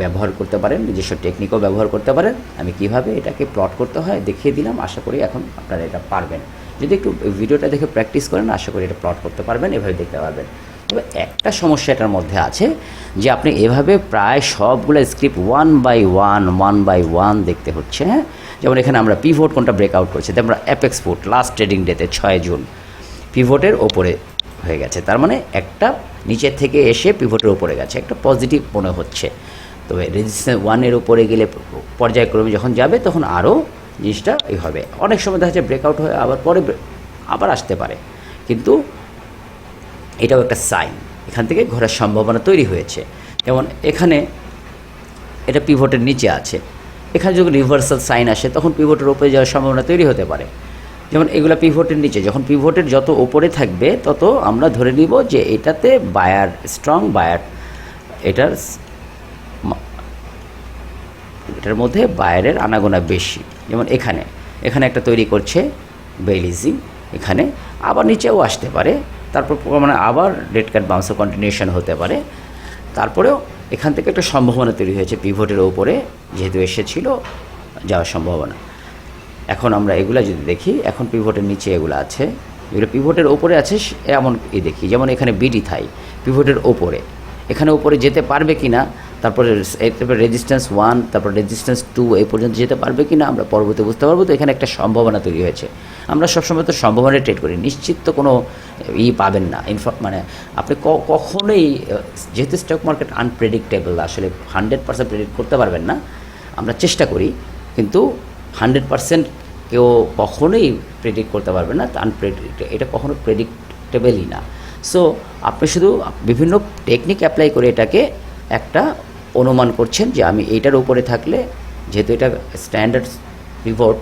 ব্যবহার করতে পারেন, নিজস্ব টেকনিকও ব্যবহার করতে পারেন। আমি কিভাবে এটাকে প্লট করতে হয় দেখিয়ে দিলাম, আশা করি এখন আপনারা এটা পারবেন। যদি একটু ভিডিওটা দেখে প্র্যাকটিস করেন, আশা করি এটা প্লট করতে পারবেন, এভাবে দেখতে পারবেন। তবে একটা সমস্যা এটার মধ্যে আছে যে আপনি এভাবে প্রায় সবগুলো স্ক্রিপ্ট ওয়ান বাই ওয়ান দেখতে হচ্ছে। হ্যাঁ, যেমন এখানে আমরা পিভট কোনটা ব্রেকআউট করছি, আমরা অ্যাপেক্স ফুড লাস্ট ট্রেডিং ডেতে 6 জুন পিভটের ওপরে হয়ে গেছে, তার মানে একটা নিচের থেকে এসে পিভটের ওপরে গেছে, একটা পজিটিভ মনে হচ্ছে। তবে রেজিস্ট্যান্স 1-এর উপরে গেলে পর্যায়ক্রমে যখন যাবে তখন আরও জিনিসটা এই হবে। অনেক সময় দেখা যাচ্ছে ব্রেকআউট হয়ে আবার পরে আবার আসতে পারে, কিন্তু এটাও একটা সাইন, এখান থেকে ঘোরার সম্ভাবনা তৈরি হয়েছে। যেমন এখানে এটা পিভটের নিচে আছে, এখানে যখন রিভার্সাল সাইন আসে তখন পিভটের ওপরে যাওয়ার সম্ভাবনা তৈরি হতে পারে। যেমন এগুলো পিভটের নিচে, যখন পিভটের যত ওপরে থাকবে তত আমরা ধরে নিব যে এটাতে বায়ার, স্ট্রং বায়ার, এটার মধ্যে বায়ারের আনাগোনা বেশি। যেমন এখানে একটা তৈরি করছে বেলিজি, এখানে আবার নিচেও আসতে পারে, তারপর মানে আবার রেড কার্ড বাউন্সও কন্টিনিউশন হতে পারে। তারপরেও এখান থেকে একটা সম্ভাবনা তৈরি হয়েছে পিভটের ওপরে যেহেতু এসেছিল যাওয়ার সম্ভাবনা। এখন আমরা এগুলা যদি দেখি, এখন পিভটের নিচে এগুলো আছে, এগুলো পিভটের ওপরে আছে এমন দেখি। যেমন এখানে বিডি থাই পিভটের ওপরে, এখানে ওপরে যেতে পারবে কি না, তারপরে রেজিস্ট্যান্স 1, তারপর রেজিস্ট্যান্স 2 এই পর্যন্ত যেতে পারবে কি না আমরা পরবর্তী বুঝতে পারবো। তো এখানে একটা সম্ভাবনা তৈরি হয়েছে। আমরা সবসময় তো সম্ভাবনা ট্রেড করি, নিশ্চিত তো কোনো পাবেন না। মানে আপনি কখনোই, যেহেতু স্টক মার্কেট আনপ্রেডিক্টেবল, আসলে 100% প্রেডিক্ট করতে পারবেন না। আমরা চেষ্টা করি, কিন্তু 100% কেউ কখনোই প্রেডিক্ট করতে পারবে না, এটা কখনো প্রেডিক্টেবলই না। সো আপনি শুধু বিভিন্ন টেকনিক অ্যাপ্লাই করে এটাকে একটা অনুমান করছেন যে আমি এইটার উপরে থাকলে, যেহেতু এটা স্ট্যান্ডার্ড পিভট,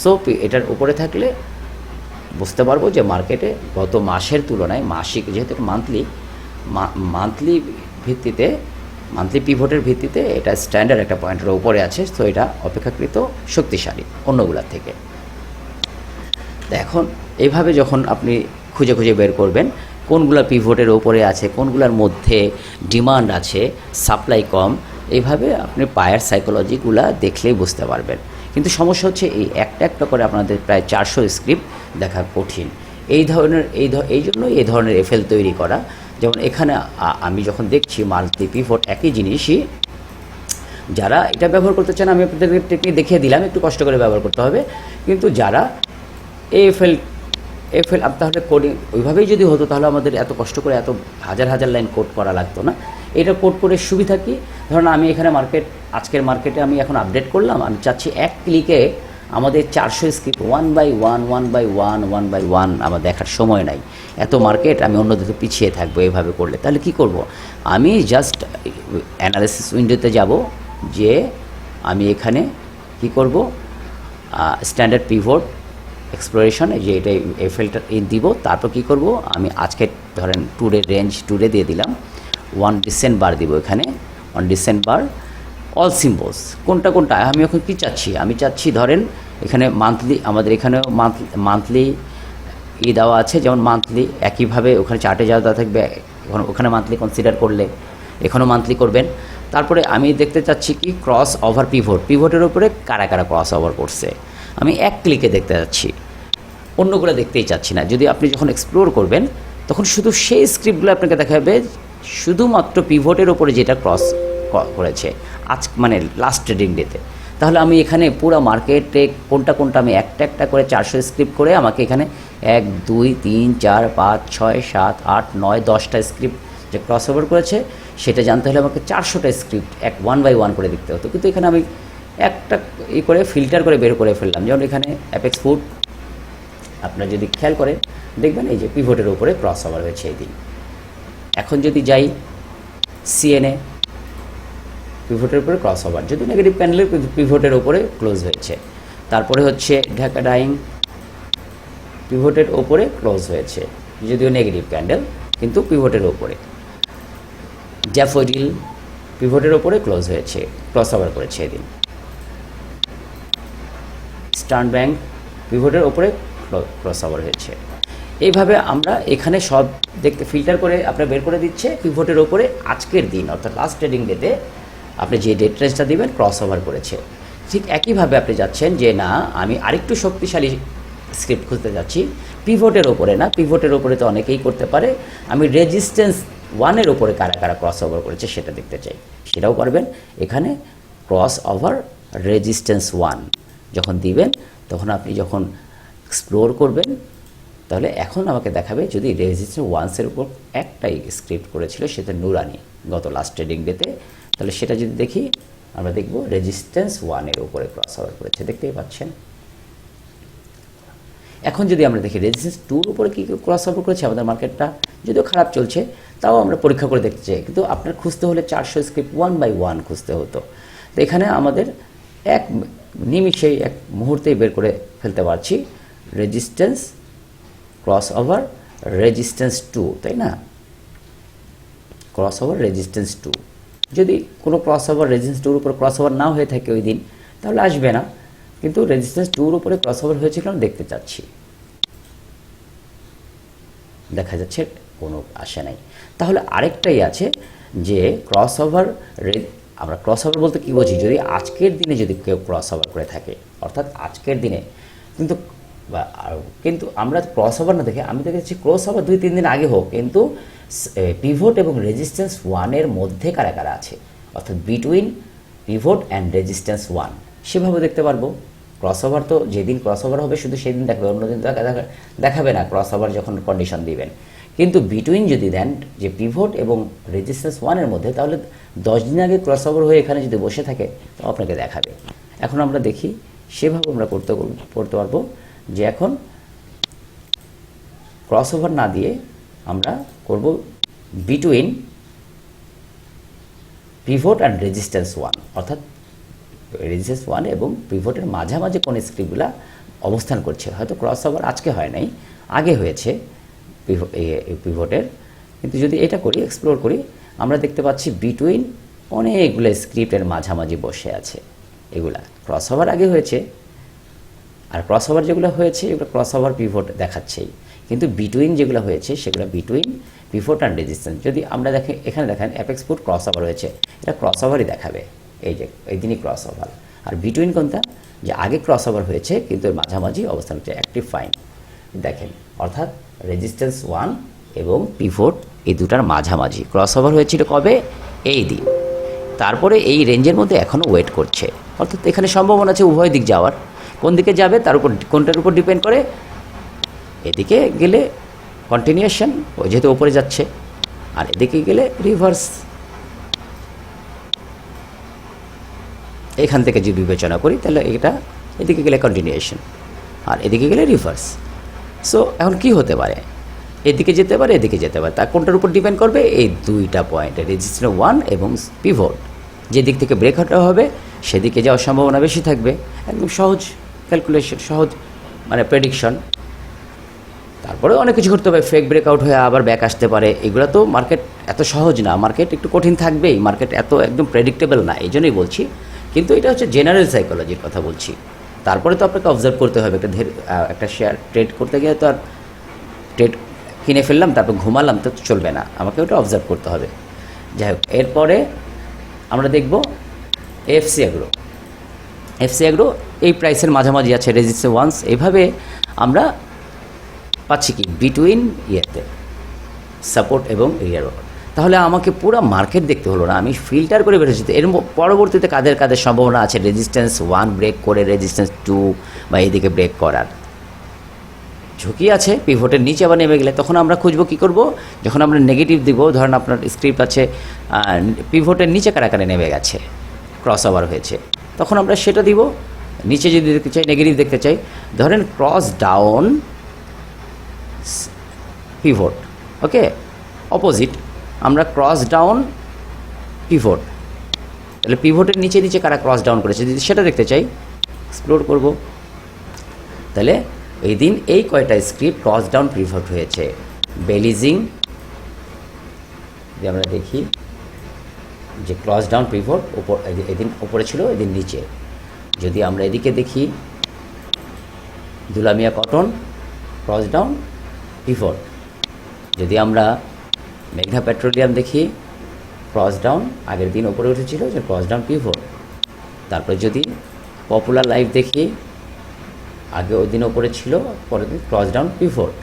সো এটার উপরে থাকলে বুঝতে পারবো যে মার্কেটে গত মাসের তুলনায় মাসিক, যেহেতু মান্থলি ভিত্তিতে, মান্থলি পিভটের ভিত্তিতে এটা স্ট্যান্ডার্ড একটা পয়েন্টের উপরে আছে, তো এটা অপেক্ষাকৃত শক্তিশালী অন্যগুলোর থেকে। তো এখন এইভাবে যখন আপনি খুঁজে খুঁজে বের করবেন কোনগুলো পিভটের ওপরে আছে, কোনগুলোর মধ্যে ডিমান্ড আছে, সাপ্লাই কম, এইভাবে আপনি পায়ার সাইকোলজিগুলো দেখলেই বুঝতে পারবেন। কিন্তু সমস্যা হচ্ছে এই একটা একটা করে আপনাদের প্রায় 400 স্ক্রিপ্ট দেখা কঠিন। এই জন্য এই ধরনের এফএল তৈরি করা। যেমন এখানে আমি যখন দেখছি মাল্টি পিভট একই জিনিসই, যারা এটা ব্যবহার করতে চান আমি আপনাদের টেকনিক দেখিয়ে দিলাম, একটু কষ্ট করে ব্যবহার করতে হবে। কিন্তু যারা এফএল তাহলে কোডিং ওইভাবেই যদি হতো তাহলে আমাদের এত কষ্ট করে এত হাজার হাজার লাইন কোড করা লাগতো না। এটা কোড করে সুবিধা কি, ধরুন আমি এখানে আজকের মার্কেটে আমি এখন আপডেট করলাম, আমি চাচ্ছি এক ক্লিকে আমাদের 400 স্ক্রিপ্ট ওয়ান বাই ওয়ান আমার দেখার সময় নাই, এত মার্কেট আমি অন্যদিকে পিছিয়ে থাকবো এভাবে করলে। তাহলে কি করব, আমি জাস্ট অ্যানালিসিস উইন্ডোতে যাব, যে আমি এখানে কি করব, স্ট্যান্ডার্ড পিভট এক্সপ্লোরেশন, যে এটা এফএলটা দিব। তারপর কি করব, আমি আজকে ধরেন টুডে রেঞ্জ টুডে দিয়ে দিলাম, 1 ডিসেন্ট বার দিব এখানে, 1 ডিসেন্ট বার অল সিম্বলস। কোনটা আমি এখন কি চাচ্ছি, আমি চাচ্ছি ধরেন এখানে মান্থলি, আমাদের এখানেও মান্থলি দেওয়া আছে, যেমন মান্থলি একইভাবে ওখানে চার্টে যা দেওয়া থাকবে, ওখানে মান্থলি কনসিডার করলে এখানেও মান্থলি করবেন। তারপরে আমি দেখতে চাচ্ছি কি ক্রস ওভার পিভটের উপরে কারা কারা ক্রস ওভার করছে, আমি এক ক্লিকে দেখতে যাচ্ছি, অন্যগুলো দেখতেই চাচ্ছি না। যদি আপনি যখন এক্সপ্লোর করবেন তখন শুধু সেই স্ক্রিপ্টগুলো আপনাকে দেখাবে শুধুমাত্র পিভটের ওপরে যেটা ক্রস করেছে মানে লাস্ট ট্রেডিং ডেতে। তাহলে আমি এখানে পুরো মার্কেটে কোনটা আমি একটা একটা করে 400 স্ক্রিপ্ট করে আমাকে এখানে 1 2 3 4 5 6 7 8 9 10টা স্ক্রিপ্ট যে ক্রস ওভার করেছে সেটা জানতে হলে আমাকে 400টা স্ক্রিপ্ট ওয়ান বাই ওয়ান করে দেখতে হতো। কিন্তু এখানে আমি একটা করে ফিল্টার করে বের করে ফেললাম। যেমন এখানে অ্যাপেক্স ফুড আপনারা যদি খেয়াল করে দেখবেন এই যে পিভটের উপরে ক্রস ওভার হয়েছে এই দিন। এখন যদি যাই সিএনএ, পিভটের উপরে ক্রস ওভার, যদি নেগেটিভ ক্যান্ডেলের পিভটের উপরে ক্লোজ হয়েছে। তারপরে হচ্ছে ঢাকা ডাইং, পিভটের ওপরে ক্লোজ হয়েছে, যদিও নেগেটিভ ক্যান্ডেল কিন্তু পিভটের ওপরে। ড্যাফোডিল পিভটের ওপরে ক্লোজ হয়েছে, ক্রস ওভার করেছে এদিন। স্টার্ন ব্যাংক পিভটের ওপরে ক্রস ওভার হয়েছে। এইভাবে আমরা এখানে সব দেখতে ফিল্টার করে আপনার বের করে দিচ্ছে পিভটের ওপরে আজকের দিন অর্থাৎ লাস্ট ট্রেডিং ডেতে আপনি যে ডেট রেঞ্জটা দিবেন ক্রস ওভার করেছে। ঠিক একইভাবে আপনি যাচ্ছেন যে না আমি আরেকটু শক্তিশালী স্ক্রিপ্ট খুঁজতে যাচ্ছি পিভটের ওপরে না, পিভটের ওপরে তো অনেকেই করতে পারে, আমি রেজিস্ট্যান্স 1-এর ওপরে কারা কারা ক্রস ওভার করেছে সেটা দেখতে চাই, সেটাও পারবেন। এখানে ক্রস ওভার রেজিস্ট্যান্স 1 যখন দিবেন তখন আপনি যখন এক্সপ্লোর করবেন তাহলে এখন আমাকে দেখাবে যদি রেজিস্ট্যান্স 1-এর উপর একটাই স্ক্রিপ্ট করেছিল সেটা নুরানি গত লাস্ট ট্রেডিং ডেতে, তাহলে সেটা যদি দেখি আমরা দেখব রেজিস্ট্যান্স 1-এর উপরে ক্রস ওভার করেছে, দেখতেই পাচ্ছেন। এখন যদি আমরা দেখি রেজিস্ট্যান্স 2-র উপরে কী ক্রস ওভার করেছে আমাদের মার্কেটটা, যদিও খারাপ চলছে তাও আমরা পরীক্ষা করে দেখতে চাই, কিন্তু আপনার খুঁজতে হলে 400 স্ক্রিপ্ট 1 বাই 1 খুঁজতে হতো। তো এখানে আমাদের এক নিমিষেই এক মুহূর্তেই বের করে ফেলতে পারছি রেজিস্ট্যান্স ক্রস ওভার রেজিস্ট্যান্স 2, তাই না? ক্রস ওভার রেজিস্ট্যান্স 2, যদি কোনো ক্রস ওভার রেজিস্ট্যান্স 2-র উপর ক্রস ওভার নাও হয়ে থাকে ওই দিন তাহলে আসবে না, কিন্তু রেজিস্ট্যান্স 2-র উপরে ক্রস ওভার হয়েছিল আমি দেখতে চাচ্ছি, দেখা যাচ্ছে কোনো আসে নাই। তাহলে আরেকটাই আছে যে ক্রস ওভার, আমরা ক্রস ওভার বলতে কী বুঝি, যদি আজকের দিনে যদি কেউ ক্রস ওভার করে থাকে অর্থাৎ আজকের দিনে, কিন্তু আমরা ক্রস ওভার না দেখে আমি দেখেছি ক্রস ওভার 2-3 দিন আগে হোক, কিন্তু পিভট এবং রেজিস্ট্যান্স 1-এর মধ্যে কারা কারা আছে অর্থাৎ বিটুইন পিভট অ্যান্ড রেজিস্ট্যান্স 1 সেভাবে দেখতে পারবো। ক্রস ওভার তো যেদিন ক্রস ওভার হবে শুধু সেদিন দেখাবে, অন্যদিন দেখাবে না ক্রস ওভার যখন কন্ডিশন দিবেন। কিন্তু বিটুইন যদি দেন যে পিভট এবং রেজিস্ট্যান্স 1-এর মধ্যে, তাহলে 10 দিন আগে ক্রস ওভার হয়ে এখানে যদি বসে থাকে তো আপনাকে দেখাবে। এখন আমরা দেখি সেভাবে আমরা করতে পারবো যে এখন ক্রস ওভার না দিয়ে আমরা করব বিটুইন পিভট অ্যান্ড রেজিস্ট্যান্স 1, অর্থাৎ রেজিস্ট্যান্স 1 এবং পিভটের মাঝামাঝি কোন স্ক্রিপ্টগুলো অবস্থান করছে। হয়তো ক্রস ওভার আজকে হয় নাই, আগে হয়েছে পিভটের, কিন্তু যদি এটা করি, এক্সপ্লোর করি, আমরা দেখতে পাচ্ছি বিটুইন অনেকগুলো স্ক্রিপ্টের মাঝামাঝি বসে আছে। এগুলা ক্রস ওভার আগে হয়েছে, আর ক্রস ওভার যেগুলো হয়েছে এগুলো ক্রস ওভার পিভট দেখাচ্ছেই, কিন্তু বিটুইন যেগুলো হয়েছে সেগুলো বিটুইন পিভট অ্যান্ড রেজিস্ট্যান্স। যদি আমরা দেখি, এখানে দেখেন অ্যাপেক্স ফুট ক্রস ওভার হয়েছে, এটা ক্রস ওভারই দেখাবে, এই যে এই দিনই ক্রস ওভার। আর বিটুইন কোনটা, যে আগে ক্রস ওভার হয়েছে কিন্তু মাঝামাঝি অবস্থান হচ্ছে, অ্যাক্টিভ ফাইন দেখেন, অর্থাৎ রেজিস্ট্যান্স 1 এবং পিভট এই দুটার মাঝামাঝি ক্রস ওভার হয়েছিল কবে, এই দিন। তারপরে এই রেঞ্জের মধ্যে এখনও ওয়েট করছে, অর্থাৎ এখানে সম্ভাবনা আছে উভয় দিক যাওয়ার। কোন দিকে যাবে তার উপর, কোনটার উপর ডিপেন্ড করে, এদিকে গেলে কন্টিনিউশন, ও যেহেতু ওপরে যাচ্ছে, আর এদিকে গেলে রিভার্স। এখান থেকে যদি বিবেচনা করি তাহলে এটা এদিকে গেলে কন্টিনিউশন, আর এদিকে গেলে রিভার্স। সো এখন কি হতে পারে, এদিকে যেতে পারে, এদিকে যেতে পারে, তা কোনটার উপর ডিপেন্ড করবে, এই দুইটা পয়েন্টে রেজিস্ট্যান্স 1 এবং পিভট। যে দিক থেকে ব্রেক আউট হবে সেদিকে যাওয়ার সম্ভাবনা বেশি থাকবে। একদম সহজ ক্যালকুলেশন, সহজ মানে প্রেডিকশন। তারপরে অনেক কিছু করতে হবে, ফেক ব্রেকআউট হয়ে আবার ব্যাক আসতে পারে। এগুলো তো মার্কেট এত সহজ না, মার্কেট একটু কঠিন থাকবেই, মার্কেট এত একদম প্রেডিক্টেবল না, এই জন্যই বলছি। কিন্তু এটা হচ্ছে জেনারেল সাইকোলজির কথা বলছি। তারপরে তো আপনাকে অবজার্ভ করতে হবে, একটা শেয়ার ট্রেড করতে গিয়ে তো আর ট্রেড কিনে ফেললাম তারপর ঘুমালাম তো চলবে না, আমাকে ওটা অবজার্ভ করতে হবে। যাই হোক, এরপরে আমরা দেখব এফসি অ্যাগ্রো। এফসি অ্যাগ্রো এই প্রাইসের মাঝামাঝি আছে, রেজিস্ট্যান্স 1। এইভাবে আমরা পাচ্ছি কি বিটুইন ইয়েতে সাপোর্ট এবং এরিয়ার ওপর। তাহলে আমাকে পুরো মার্কেট দেখতে হলো না, আমি ফিল্টার করে বেরোচ্ছি। এর পরবর্তীতে কাদের কাদের সম্ভাবনা আছে রেজিস্ট্যান্স 1 ব্রেক করে রেজিস্ট্যান্স 2 বা এইদিকে ব্রেক করার ঝুঁকি আছে, পিভটের নিচে আবার নেমে গেলে তখন আমরা খুঁজবো কী করব, যখন আমরা নেগেটিভ দিব, ধরেন আপনার স্ক্রিপ্ট আছে পিভটের নিচে কারাকারে নেমে গেছে, ক্রস ওভার হয়েছে, তখন আমরা সেটা দিব। নিচে যদি দেখতে চাই, নেগেটিভ দেখতে চাই, ধরেন ক্রস ডাউন পিভট, ওকে, অপোজিট আমরা ক্রস ডাউন পিভট, তাহলে পিভটের নিচে নিচে কারা ক্রস ডাউন করেছে যদি সেটা দেখতে চাই, এক্সপ্লোর করব। তাহলে এই দিন এই কয়টা স্ক্রিপ্ট ক্রস ডাউন পিভট হয়েছে। বেলিজিং, যে আমরা দেখি যে ক্রস ডাউন পিভট উপর, এদিন উপরে ছিল, এদিন নিচে। যদি আমরা এদিকে দেখি Dulamia cotton cross down pivot. যদি আমরা মেঘনা পেট্রোলিয়াম দেখি ক্রস ডাউন, আগের দিন উপরে উঠেছিল যে ক্রস ডাউন পিভট। তারপর যদি পপুলার লাইফ দেখি, আগে ওই দিন ওপরে ছিল, পরের দিন ক্রস ডাউন পিভট।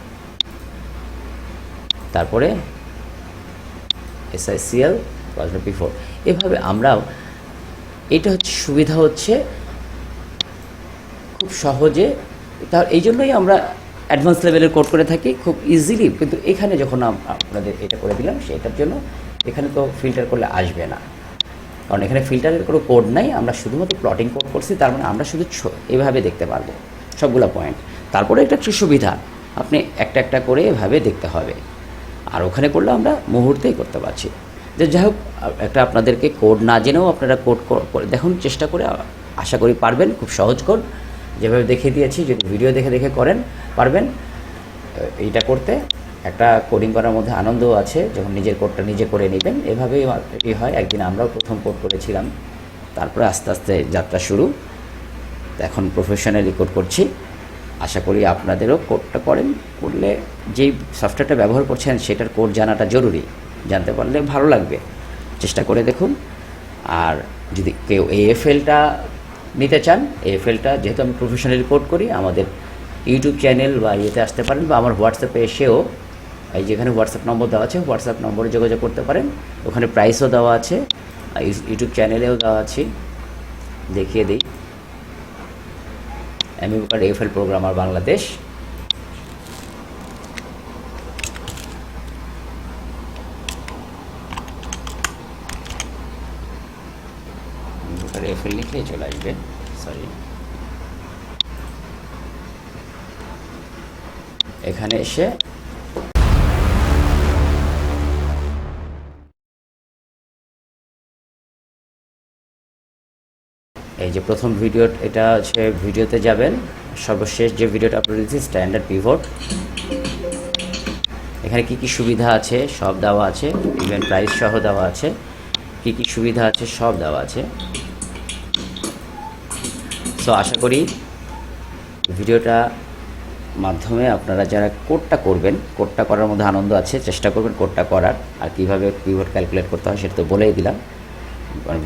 তারপরে SICL ক্রস ডাউন পিভট। এভাবে আমরাও, এটা হচ্ছে সুবিধা, হচ্ছে খুব সহজে, তার এই জন্যই আমরা অ্যাডভান্স লেভেলের কোড করে থাকি খুব ইজিলি। কিন্তু এখানে যখন আপনাদের এটা করে দিলাম সেটার জন্য এখানে তো ফিল্টার করলে আসবে না, কারণ এখানে ফিল্টারের কোনো কোড নাই, আমরা শুধুমাত্র প্লটিং কোড করছি। তার মানে আমরা শুধু এভাবে দেখতে পারবো সবগুলো পয়েন্ট। তারপরে এটা একটু সুবিধা, আপনি একটা একটা করে এভাবে দেখতে হবে, আর ওখানে করলে আমরা মুহূর্তেই করতে পারছি। যে যাই হোক, একটা আপনাদেরকে কোড না জেনেও আপনারা কোড করে দেখুন, চেষ্টা করে, আশা করি পারবেন। খুব সহজ কোড, যেভাবে দেখিয়ে দিয়েছি, যদি ভিডিও দেখে দেখে করেন পারবেন। এইটা করতে একটা কোডিং করার মধ্যে আনন্দও আছে, যখন নিজের কোডটা নিজে করে নেবেন। এভাবেই হয়। একদিন আমরাও প্রথম কোড করেছিলাম, তারপরে আস্তে আস্তে যাত্রা শুরু। এখন প্রফেশনালি কোড করছি। আশা করি আপনাদেরও কোডটা করলে যেই সফটওয়্যারটা ব্যবহার করছেন সেটার কোড জানাটা জরুরি, জানতে পারলে ভালো লাগবে। চেষ্টা করে দেখুন। আর যদি কেউ AFLটা নিতে চান, AFLটা যেহেতু আমি প্রফেশনালি কোড করি, আমাদের ইউটিউব চ্যানেল বা ইয়েতে আসতে পারেন, বা আমার হোয়াটসঅ্যাপে এসেও, এই যেখানে হোয়াটসঅ্যাপ নম্বর দেওয়া আছে, হোয়াটসঅ্যাপ নম্বরে যোগাযোগ করতে পারেন। ওখানে প্রাইসও দেওয়া আছে, ইউটিউব চ্যানেলেও দেওয়া আছে, দেখিয়ে দিই। M B Bakar AFL programmer Bangladesh. AFL লিখে চলে আসবে, সরি, এখানে এসে এই যে প্রথম ভিডিও, এটা হচ্ছে ভিডিওতে যাবেন, সর্বশেষ যে ভিডিওটা আপলোড দিয়েছি স্ট্যান্ডার্ড পিভট। এখানে কি কি সুবিধা আছে সব দেওয়া আছে, ইভেন প্রাইস সহ দেওয়া আছে, কি কি সুবিধা আছে সব দেওয়া আছে। সো আশা করি ভিডিওটা মাধ্যমে আপনারা যারা কোডটা করবেন, কোডটা করার মধ্যে আনন্দ আছে, চেষ্টা করবেন কোডটা করার। আর কীভাবে পিভট ক্যালকুলেট করতে হয় সেটা তো বলেই দিলাম।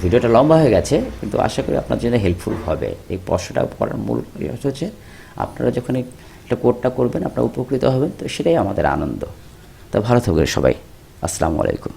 ভিডিওটা লম্বা হয়ে গেছে, কিন্তু আশা করি আপনার জন্য হেল্পফুল হবে। এই প্রশ্নটা করার মূল হচ্ছে আপনারা যখন একটা কোডটা করবেন আপনারা উপকৃত হবেন, তো সেটাই আমাদের আনন্দ। তো ভালো থাকবেন সবাই। আসসালামু আলাইকুম।